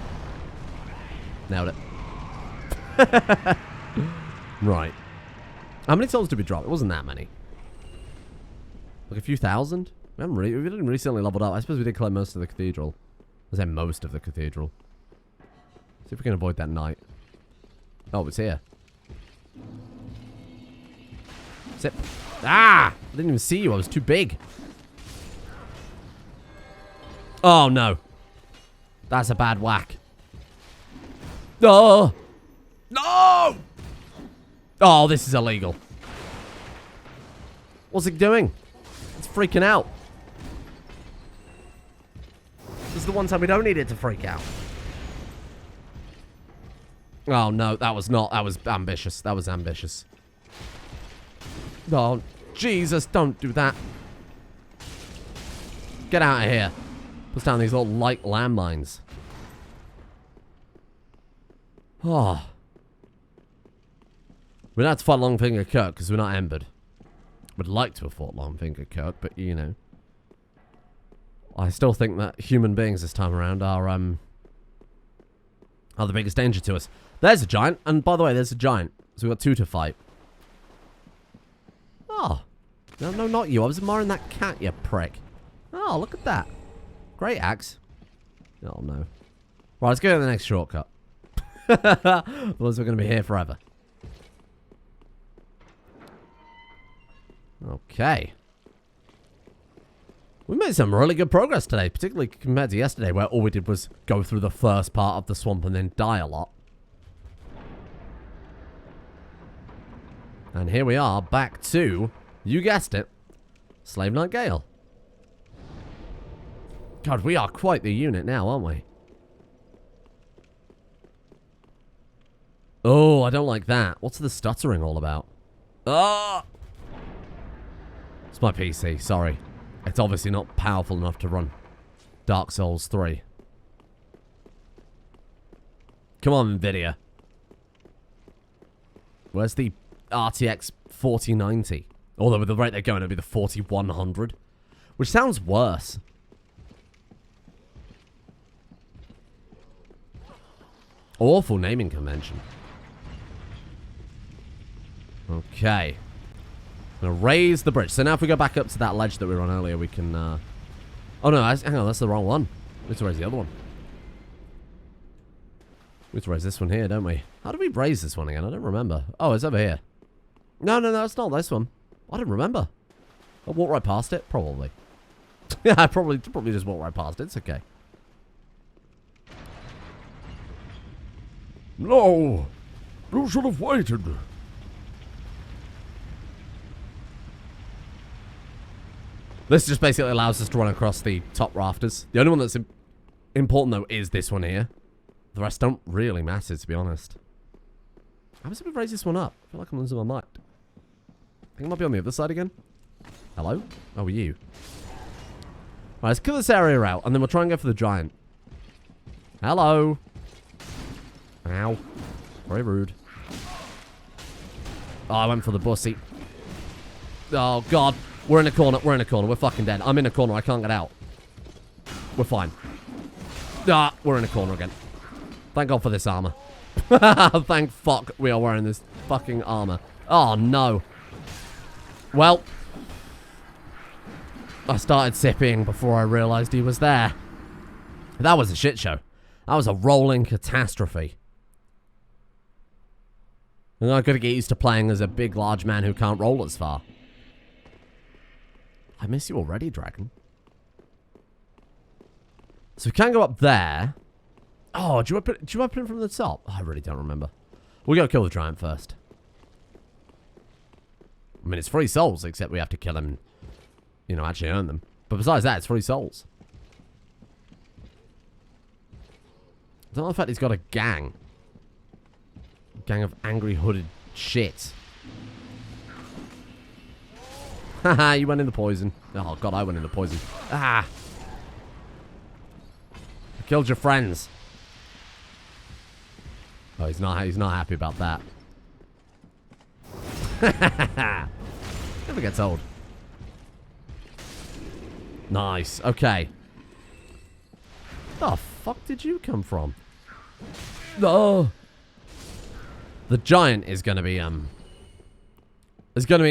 Nailed it. Right. How many souls did we drop? It wasn't that many. Like a few thousand? We didn't recently leveled up. I suppose we did climb most of the cathedral. I say most of the cathedral. See if we can avoid that knight. Oh, it's here. Zip. Ah! I didn't even see you. I was too big. Oh, no. That's a bad whack. Oh! No! Oh, this is illegal. What's it doing? It's freaking out. This is the one time we don't need it to freak out. Oh, no, that was not. That was ambitious. That was ambitious. Oh, Jesus, don't do that. Get out of here. Puts down these little light landmines. Oh. We don't have to fight Longfinger Kirk because we're not embered. Would like to have fought Longfinger Kirk, but you know. I still think that human beings this time around are the biggest danger to us. There's a giant, and by the way, there's a giant. So we've got 2 to fight. Oh. No, no, not you. I was admiring that cat, you prick. Oh, look at that. Great axe. Oh, no. Right, let's go to the next shortcut. Otherwise, we're going to be here forever. Okay. We made some really good progress today, particularly compared to yesterday, where all we did was go through the first part of the swamp and then die a lot. And here we are, back to, you guessed it, Slave Knight Gale. God, we are quite the unit now, aren't we? Oh, I don't like that. What's the stuttering all about? Ah! It's my PC, sorry. It's obviously not powerful enough to run Dark Souls 3. Come on, Nvidia. Where's the RTX 4090? Although with the rate they're going, it'll be the 4100. Which sounds worse. Awful naming convention. Okay. I'm going to raise the bridge. So now if we go back up to that ledge that we were on earlier, we can... Oh no, hang on, that's the wrong one. We have to raise the other one. We have to raise this one here, don't we? How do we raise this one again? I don't remember. Oh, it's over here. No, it's not this one. I don't remember. I walked right past it? Probably. Yeah, I probably just walked right past it. It's okay. No! You should have waited. This just basically allows us to run across the top rafters. The only one that's important, though, is this one here. The rest don't really matter, to be honest. How does we raise this one up? I feel like I'm losing my mind. I think it might be on the other side again. Hello? Oh, you. Alright, let's kill this area out, and then we'll try and go for the giant. Hello? Ow. Very rude. Oh, I went for the bussy. Oh, God. We're in a corner. We're in a corner. We're fucking dead. I'm in a corner. I can't get out. We're fine. Ah, we're in a corner again. Thank God for this armor. Thank fuck we are wearing this fucking armor. Oh, no. Well. I started sipping before I realized he was there. That was a shit show. That was a rolling catastrophe. And I've got to get used to playing as a big, large man who can't roll as far. I miss you already, dragon. So we can go up there. Oh, do you want to put him from the top? Oh, I really don't remember. We'll go kill the giant first. I mean, it's free souls, except we have to kill him and, you know, actually earn them. But besides that, it's free souls. I don't know the fact he's got a gang. A gang of angry hooded shit. Haha, you went in the poison. Oh, God, I went in the poison. Ah. I killed your friends. Oh, he's not happy about that. Never gets old. Nice. Okay. The fuck did you come from? Oh. The giant is going to be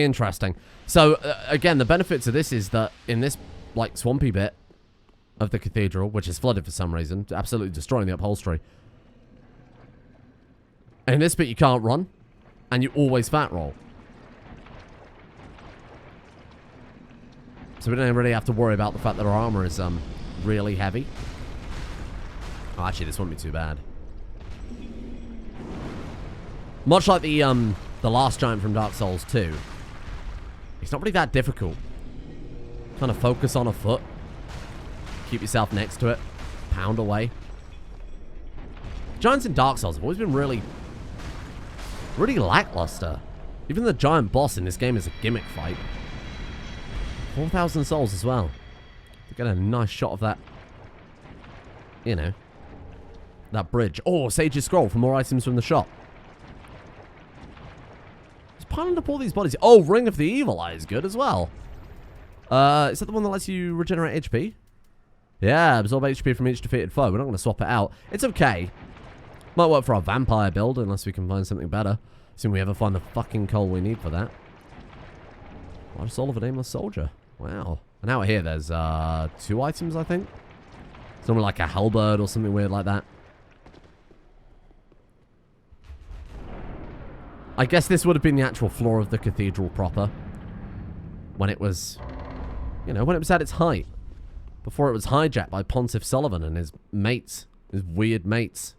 interesting. So again, the benefit to this is that in this like swampy bit of the cathedral, which is flooded for some reason, absolutely destroying the upholstery. In this bit, you can't run, and you always fat roll. So we don't really have to worry about the fact that our armor is really heavy. Oh, actually, this won't be too bad. Much like the the last giant from Dark Souls 2, it's not really that difficult. Kind of focus on a foot. Keep yourself next to it. Pound away. Giants in Dark Souls have always been really lackluster. Even the giant boss in this game is a gimmick fight. 4,000 souls as well. To get a nice shot of that, you know, that bridge. Oh, Sage's Scroll for more items from the shop. Just piling up all these bodies. Oh, Ring of the Evil Eye is good as well. Is that the one that lets you regenerate HP? Yeah, absorb HP from each defeated foe. We're not going to swap it out. It's okay. Might work for our vampire build, unless we can find something better. Assume we ever find the fucking coal we need for that. What a soul of a nameless soldier. Wow. And out here, there's 2 items, I think. Something like a halberd or something weird like that. I guess this would have been the actual floor of the cathedral proper. When it was, you know, when it was at its height. Before it was hijacked by Pontiff Sullivan and his mates. His weird mates.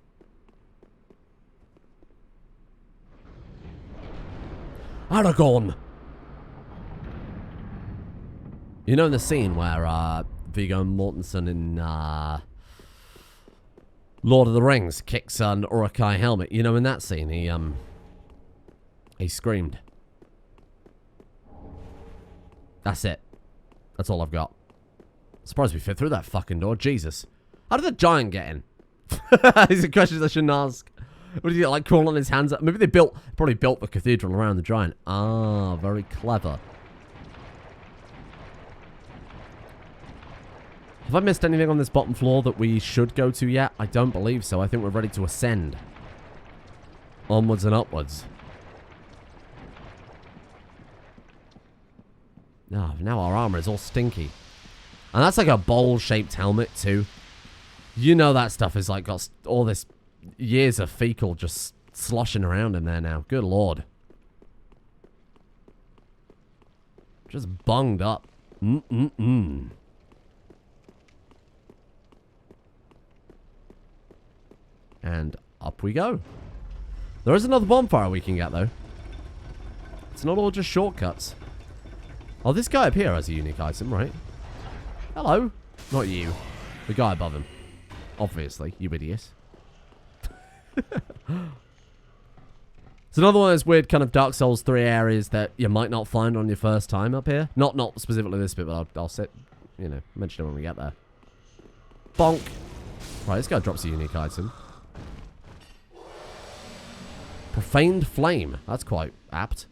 Aragorn! You know in the scene where Viggo Mortensen in Lord of the Rings kicks an Uruk-hai helmet? You know in that scene he screamed. That's it. That's all I've got. Surprised we fit through that fucking door. Jesus. How did the giant get in? These are questions I shouldn't ask. What did he get, like, crawling on his hands up? Maybe they probably built the cathedral around the giant. Ah, very clever. Have I missed anything on this bottom floor that we should go to yet? I don't believe so. I think we're ready to ascend. Onwards and upwards. Oh, now our armor is all stinky. And that's like a bowl-shaped helmet, too. You know that stuff is like got all this years of fecal just sloshing around in there now. Good lord. Just bunged up. And up we go. There is another bonfire we can get, though. It's not all just shortcuts. Oh, this guy up here has a unique item, right? Hello. Not you. The guy above him. Obviously, you idiot. It's another one of those weird kind of Dark Souls 3 areas that you might not find on your first time up here. Not specifically this bit, but I'll sit, you know, mention it when we get there. Bonk. Right, this guy drops a unique item. Profaned Flame. That's quite apt.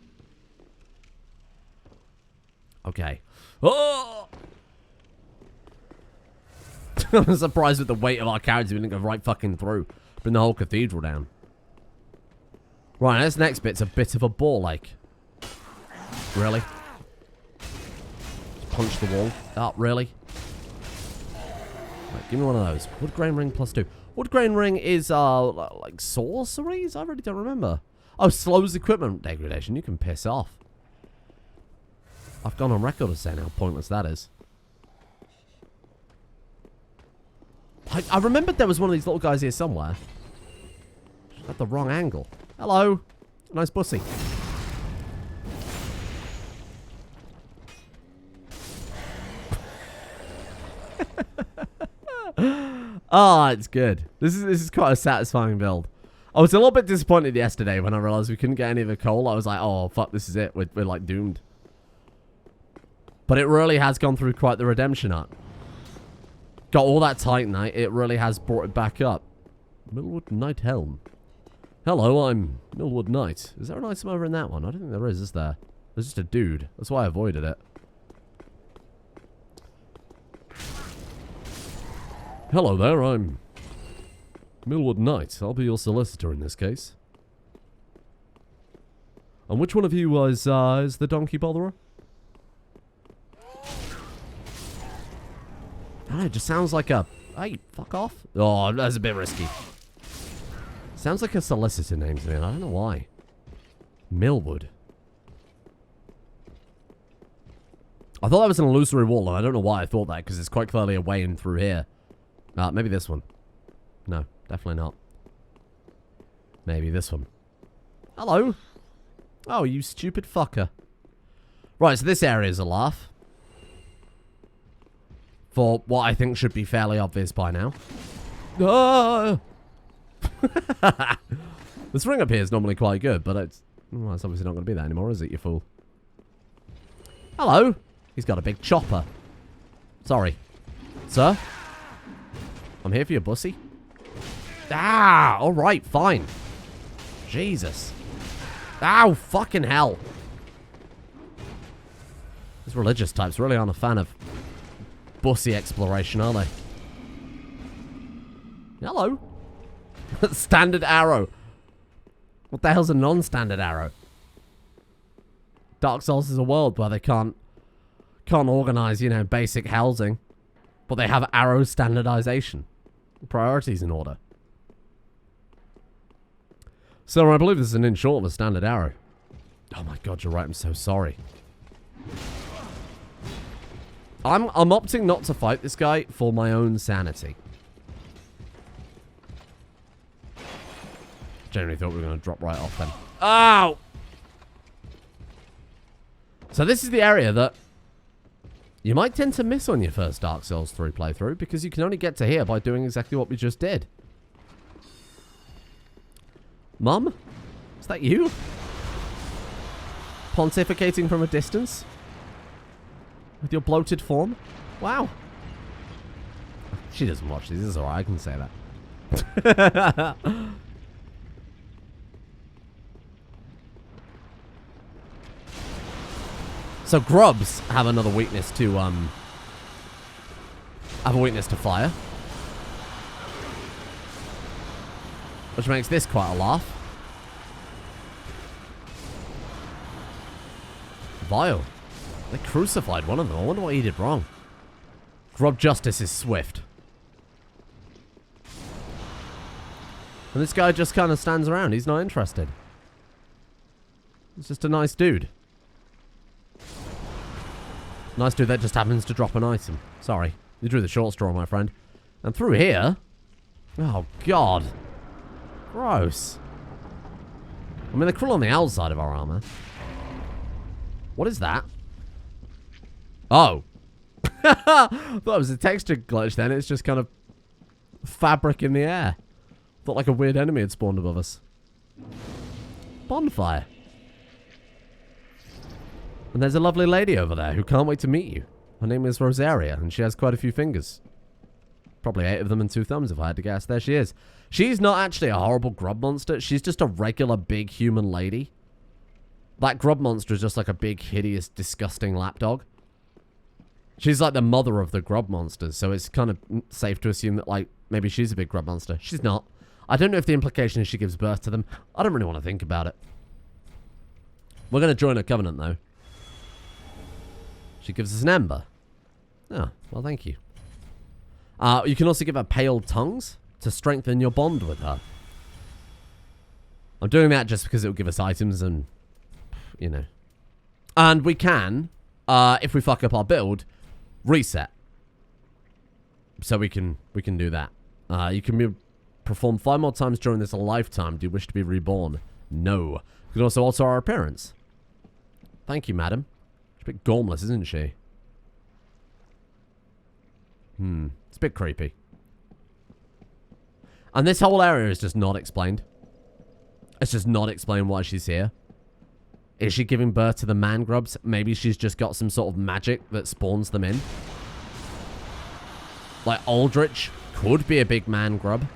Okay. Oh! I'm surprised with the weight of our characters. We didn't go right fucking through. Bring the whole cathedral down. Right, this next bit's a bit of a ball ache. Really? Just punch the wall. Oh, really? Right, give me one of those. Wood grain ring +2. Wood grain ring is, like sorceries? I really don't remember. Oh, slows equipment degradation. You can piss off. I've gone on record as saying how pointless that is. I remembered there was one of these little guys here somewhere. At the wrong angle. Hello. Nice pussy. Ah, it's good. This is quite a satisfying build. I was a little bit disappointed yesterday when I realized we couldn't get any of the coal. I was like, oh, fuck, this is it. We're like doomed. But it really has gone through quite the redemption arc. Got all that Titanite. It really has brought it back up. Millwood Knight Helm. Hello, I'm Millwood Knight. Is there an item over in that one? I don't think there is there? There's just a dude. That's why I avoided it. Hello there, I'm Millwood Knight. I'll be your solicitor in this case. And which one of you is the donkey botherer? I don't know, it just sounds like a... Hey, fuck off. Oh, that's a bit risky. Sounds like a solicitor name to me, and I don't know why. Millwood. I thought that was an illusory wall, and I don't know why I thought that, because it's quite clearly a way in through here. Maybe this one. No, definitely not. Maybe this one. Hello. Oh, you stupid fucker. Right, so this area is a laugh. For what I think should be fairly obvious by now. Ah! This ring up here is normally quite good, but it's obviously not going to be that anymore, is it, you fool? Hello. He's got a big chopper. Sorry. Sir? I'm here for your bussy. Ah, alright, fine. Jesus. Ow, fucking hell. These religious types really aren't a fan of bussy exploration, are they? Hello. Standard arrow. What the hell's a non-standard arrow? Dark Souls is a world where they can't organize, you know, basic housing. But they have arrow standardization. Priorities in order. So I believe this is an inch short of a standard arrow. Oh my god, you're right, I'm so sorry. I'm opting not to fight this guy for my own sanity. Generally thought we were going to drop right off then. Ow! So this is the area that you might tend to miss on your first Dark Souls 3 playthrough, because you can only get to here by doing exactly what we just did. Mum? Is that you? Pontificating from a distance? With your bloated form? Wow. She doesn't watch these, it's alright, I can say that. So grubs have another weakness to fire. Which makes this quite a laugh. Vile. They crucified one of them. I wonder what he did wrong. Grub justice is swift. And this guy just kind of stands around. He's not interested. He's just a nice dude. Nice dude that just happens to drop an item. Sorry. You drew the short straw, my friend. And through here... Oh, God. Gross. I mean, they're cruel on the outside of our armor. What is that? Oh. Thought it was a texture glitch then. It's just kind of fabric in the air. Thought like a weird enemy had spawned above us. Bonfire. And there's a lovely lady over there who can't wait to meet you. Her name is Rosaria, and she has quite a few fingers. Probably 8 of them and 2 thumbs, if I had to guess. There she is. She's not actually a horrible grub monster. She's just a regular big human lady. That grub monster is just like a big, hideous, disgusting lapdog. She's like the mother of the grub monsters, so it's kind of safe to assume that, like, maybe she's a big grub monster. She's not. I don't know if the implication is she gives birth to them. I don't really want to think about it. We're going to join a covenant, though. She gives us an ember. Oh, well, thank you. You can also give her pale tongues to strengthen your bond with her. I'm doing that just because it will give us items and, you know. And we can, if we fuck up our build, reset. So we can do that. You can perform 5 more times during this lifetime. Do you wish to be reborn? No. You can also alter our appearance. Thank you, madam. She's a bit gormless, isn't she? It's a bit creepy. And this whole area is just not explained. It's just not explained why she's here. Is she giving birth to the man grubs? Maybe she's just got some sort of magic that spawns them in. Like Aldritch could be a big man grub.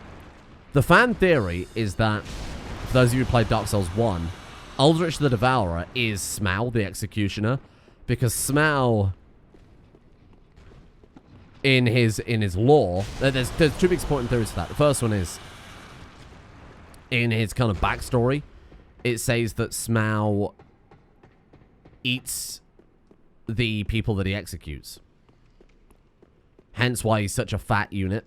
The fan theory is that, for those of you who played Dark Souls 1, Aldritch the Devourer is Smaug the Executioner. Because Smaug, in his lore, there's 2 big supporting theories for that. The first one is, in his kind of backstory, it says that Smaug eats the people that he executes. Hence why he's such a fat unit.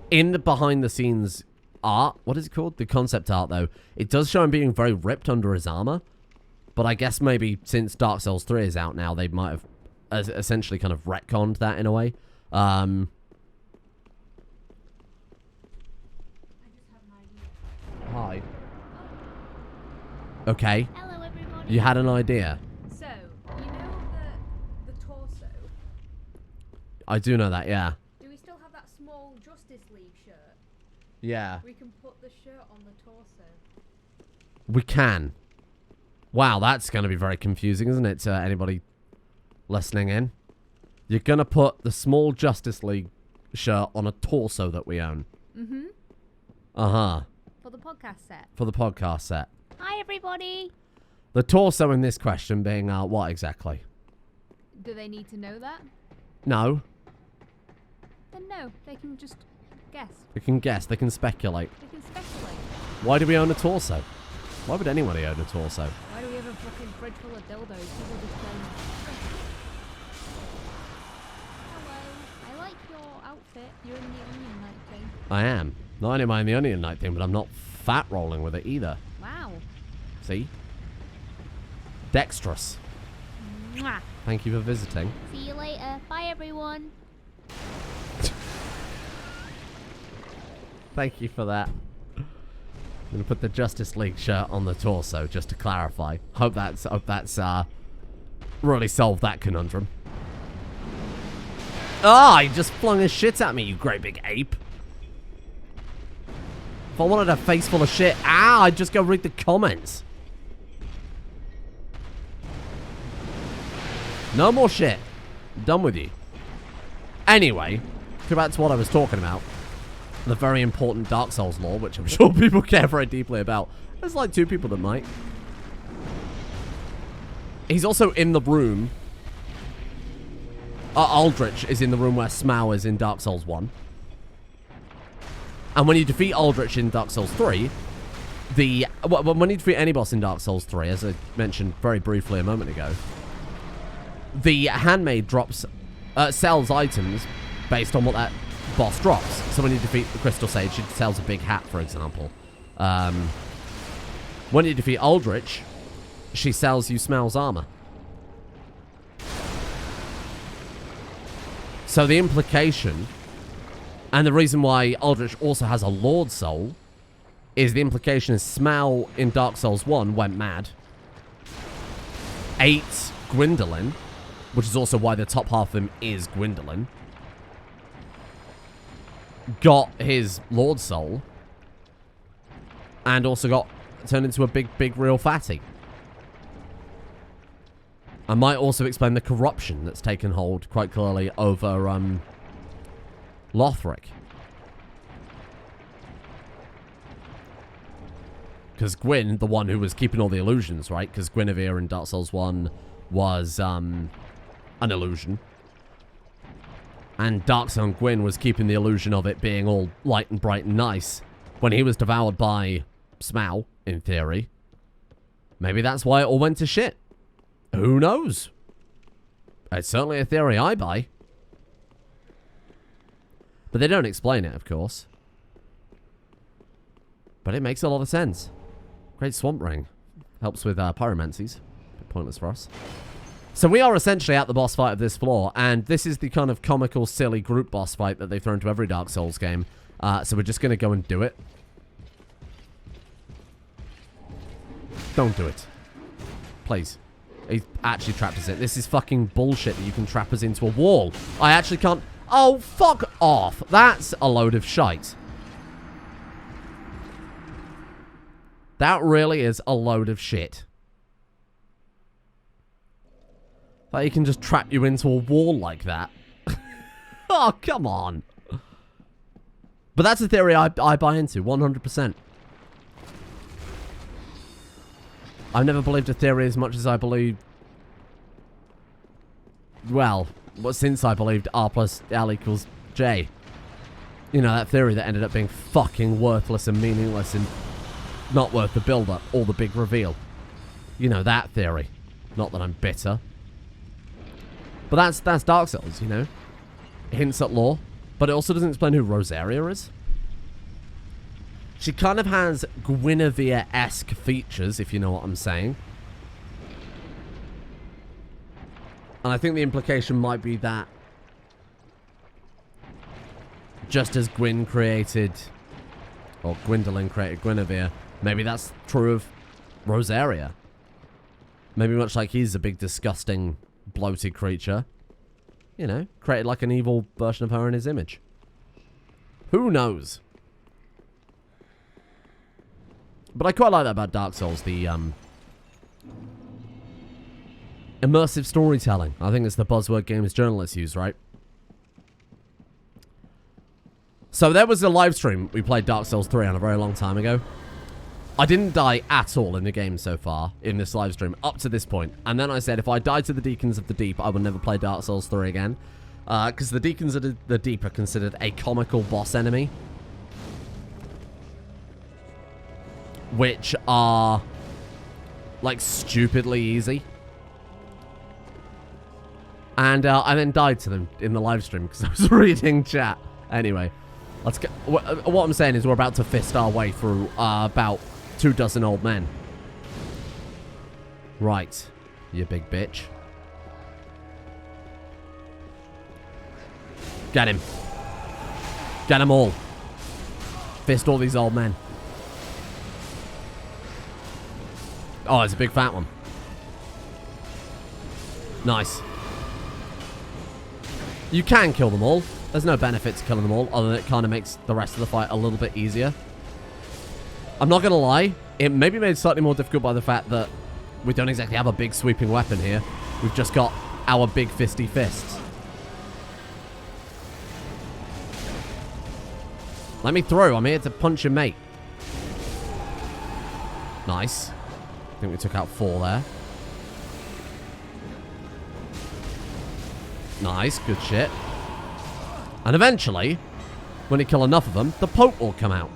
In the behind-the-scenes art, what is it called? The concept art, though. It does show him being very ripped under his armor. But I guess maybe since Dark Souls 3 is out now, they might have essentially kind of retconned that in a way. Hi. Okay. Hello, everyone. You had an idea. So, you know the torso? I do know that, yeah. Do we still have that small Justice League shirt? Yeah. We can put the shirt on the torso. We can. Wow, that's going to be very confusing, isn't it, to anybody listening in? You're going to put the small Justice League shirt on a torso that we own. Mm-hmm. Uh-huh. For the podcast set. For the podcast set. Hi, everybody. The torso in this question being, what exactly? Do they need to know that? No. Then no, they can just guess. They can guess. They can speculate. They can speculate. Why do we own a torso? Why would anybody own a torso? Why do we have a fucking fridge full of dildos? People just going... Hello, I like your outfit. You're in the Onion Knight thing. I am. Not only am I in the Onion Knight thing, but I'm not fat rolling with it either. Wow. See? Dexterous. Mwah. Thank you for visiting. See you later. Bye, everyone. Thank you for that. I'm gonna put the Justice League shirt on the torso, just to clarify. Hope that's really solved that conundrum. Ah, he just flung his shit at me, you great big ape. If I wanted a face full of shit, I'd just go read the comments. No more shit. I'm done with you. Anyway, go back to what I was talking about. The very important Dark Souls lore, which I'm sure people care very deeply about. There's like 2 people that might. He's also in the room. Aldritch is in the room where Smaug is in Dark Souls 1. And when you defeat Aldritch in Dark Souls 3, when you defeat any boss in Dark Souls 3, as I mentioned very briefly a moment ago, the handmaid sells items based on what that boss drops. So when you defeat the Crystal Sage, she sells a big hat, for example. When you defeat Aldritch, she sells you Smaug's armor. So the implication, and the reason why Aldritch also has a Lord Soul, is the implication is Smaug in Dark Souls 1 went mad, ate Gwendolyn, which is also why the top half of him is Gwendolyn, got his Lord Soul, and also got turned into a big real fatty. I might also explain the corruption that's taken hold quite clearly over Lothric. Because Gwyn, the one who was keeping all the illusions, right? Because Guinevere in Dark Souls 1 was an illusion. And Darkstone Gwyn was keeping the illusion of it being all light and bright and nice when he was devoured by Smaug, in theory. Maybe that's why it all went to shit. Who knows? It's certainly a theory I buy. But they don't explain it, of course. But it makes a lot of sense. Great Swamp Ring. Helps with pyromancies. Bit pointless for us. So we are essentially at the boss fight of this floor, and this is the kind of comical, silly group boss fight that they throw into every Dark Souls game. So we're just going to go and do it. Don't do it. Please. He actually trapped us in. This is fucking bullshit that you can trap us into a wall. I actually can't... Oh, fuck off. That's a load of shite. That really is a load of shit. That he can just trap you into a wall like that. Oh, come on. But that's a theory I buy into, 100%. I've never believed a theory as much as I believe... Well, since I believed R plus L equals J. You know, that theory that ended up being fucking worthless and meaningless and not worth the build-up or the big reveal. You know, that theory. Not that I'm bitter. But that's Dark Souls, you know? Hints at lore. But it also doesn't explain who Rosaria is. She kind of has Guinevere-esque features, if you know what I'm saying. And I think the implication might be that just as Gwyn created, or Gwendolyn created Guinevere, maybe that's true of Rosaria. Maybe much like he's a big, disgusting, bloated creature. You know, created like an evil version of her in his image. Who knows? But I quite like that about Dark Souls, the immersive storytelling. I think it's the buzzword games journalists use, right? So there was a live stream. We played Dark Souls 3 on a very long time ago. I didn't die at all in the game so far, in this live stream, up to this point. And then I said, if I die to the Deacons of the Deep, I will never play Dark Souls 3 again. Because the Deacons of the Deep are considered a comical boss enemy. Which are, like, stupidly easy. And I then died to them in the live stream because I was reading chat. Anyway, let's get. What I'm saying is we're about to fist our way through about 24 old men. Right, you big bitch. Get him. Get them all. Fist all these old men. Oh, it's a big fat one. Nice. You can kill them all. There's no benefit to killing them all, other than it kind of makes the rest of the fight a little bit easier. I'm not going to lie. It may be made slightly more difficult by the fact that we don't exactly have a big sweeping weapon here. We've just got our big fisty fists. Let me through. I'm here to punch your mate. Nice. I think we took out 4 there. Nice, good shit. And eventually, when you kill enough of them, the Pope will come out.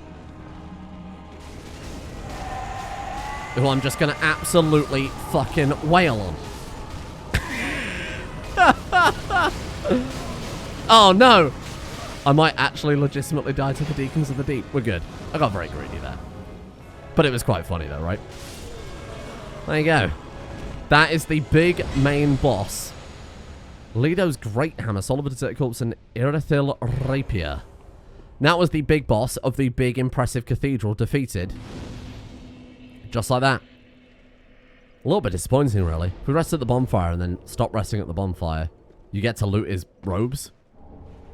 Who I'm just going to absolutely fucking wail on. Oh no! I might actually legitimately die to the Deacons of the Deep. We're good. I got very greedy there. But it was quite funny though, right? There you go. That is the big main boss. Ledo's Great Hammer, Soul of a Desert Corpse, and Irithil Rapier. That was the big boss of the big impressive cathedral defeated. Just like that. A little bit disappointing, really. If we rest at the bonfire and then stop resting at the bonfire, you get to loot his robes.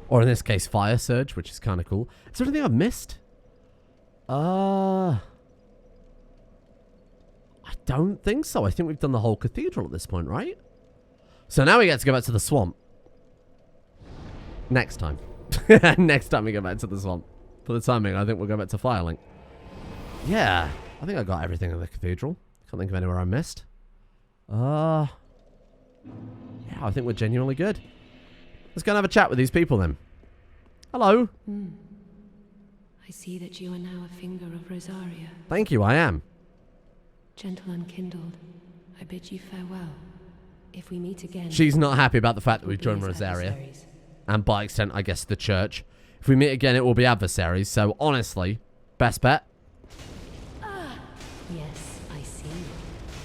Or in this case, Fire Surge, which is kind of cool. Is there anything I've missed? I don't think so. I think we've done the whole cathedral at this point, right? So now we get to go back to the swamp. Next time. Next time we go back to the swamp. For the timing, I think we'll go back to Firelink. Yeah. I think I got everything in the cathedral. Can't think of anywhere I missed. Yeah, I think we're genuinely good. Let's go and have a chat with these people then. Hello. I see that you are now a finger of Rosaria. Thank you, I am. Gentle unkindled, I bid you farewell. If we meet again... She's not happy about the fact that we've joined Rosaria. And by extent, I guess, the church. If we meet again, it will be adversaries. So, honestly, best bet. Yes, I see.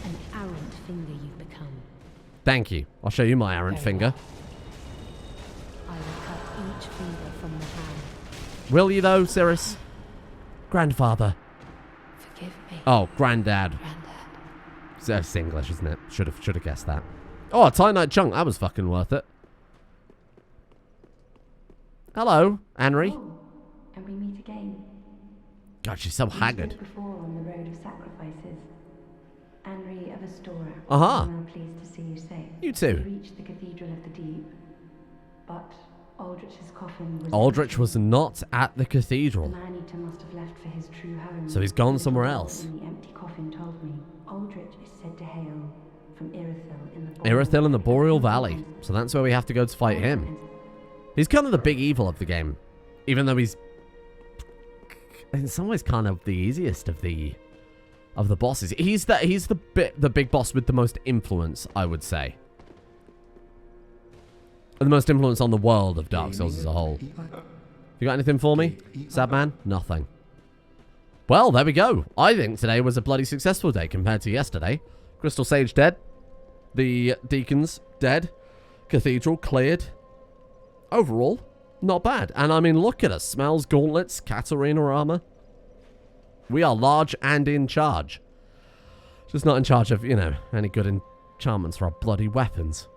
An arrant finger you've become. Thank you. I'll show you my arrant finger. I will cut each finger from the hand. Will you, though, Cirrus? Grandfather. Forgive me. Oh, granddad. It's English, isn't it? Should have guessed that. Oh, a Titanite chunk. That was fucking worth it. Hello, Henry. Oh, and we meet again. God, she's so haggard. We spoke before on the road of sacrifices. Henry of Astora. Uh-huh. I'm well pleased to see you safe. You too. We reached the Cathedral of the Deep, but Aldrich's coffin was... Aldritch was not at the The cathedral. man-eater must have left for his true home. So he's gone The somewhere bell else. in the empty coffin told me Aldrich is said to hail from Irithil in the Irithil in the Boreal Valley. So that's where we have to go to fight him. He's kind of the big evil of the game. Even though he's... in some ways kind of the easiest of the bosses. He's the big boss with the most influence, I would say. The most influence on the world of Dark Souls as a whole. You got anything for me, sad man? Nothing. Well, there we go. I think today was a bloody successful day compared to yesterday. Crystal Sage dead. The Deacons dead. Cathedral cleared. Overall, not bad. And I mean, look at us. Smells, gauntlets, Katarina armor. We are large and in charge. Just not in charge of, you know, any good enchantments for our bloody weapons.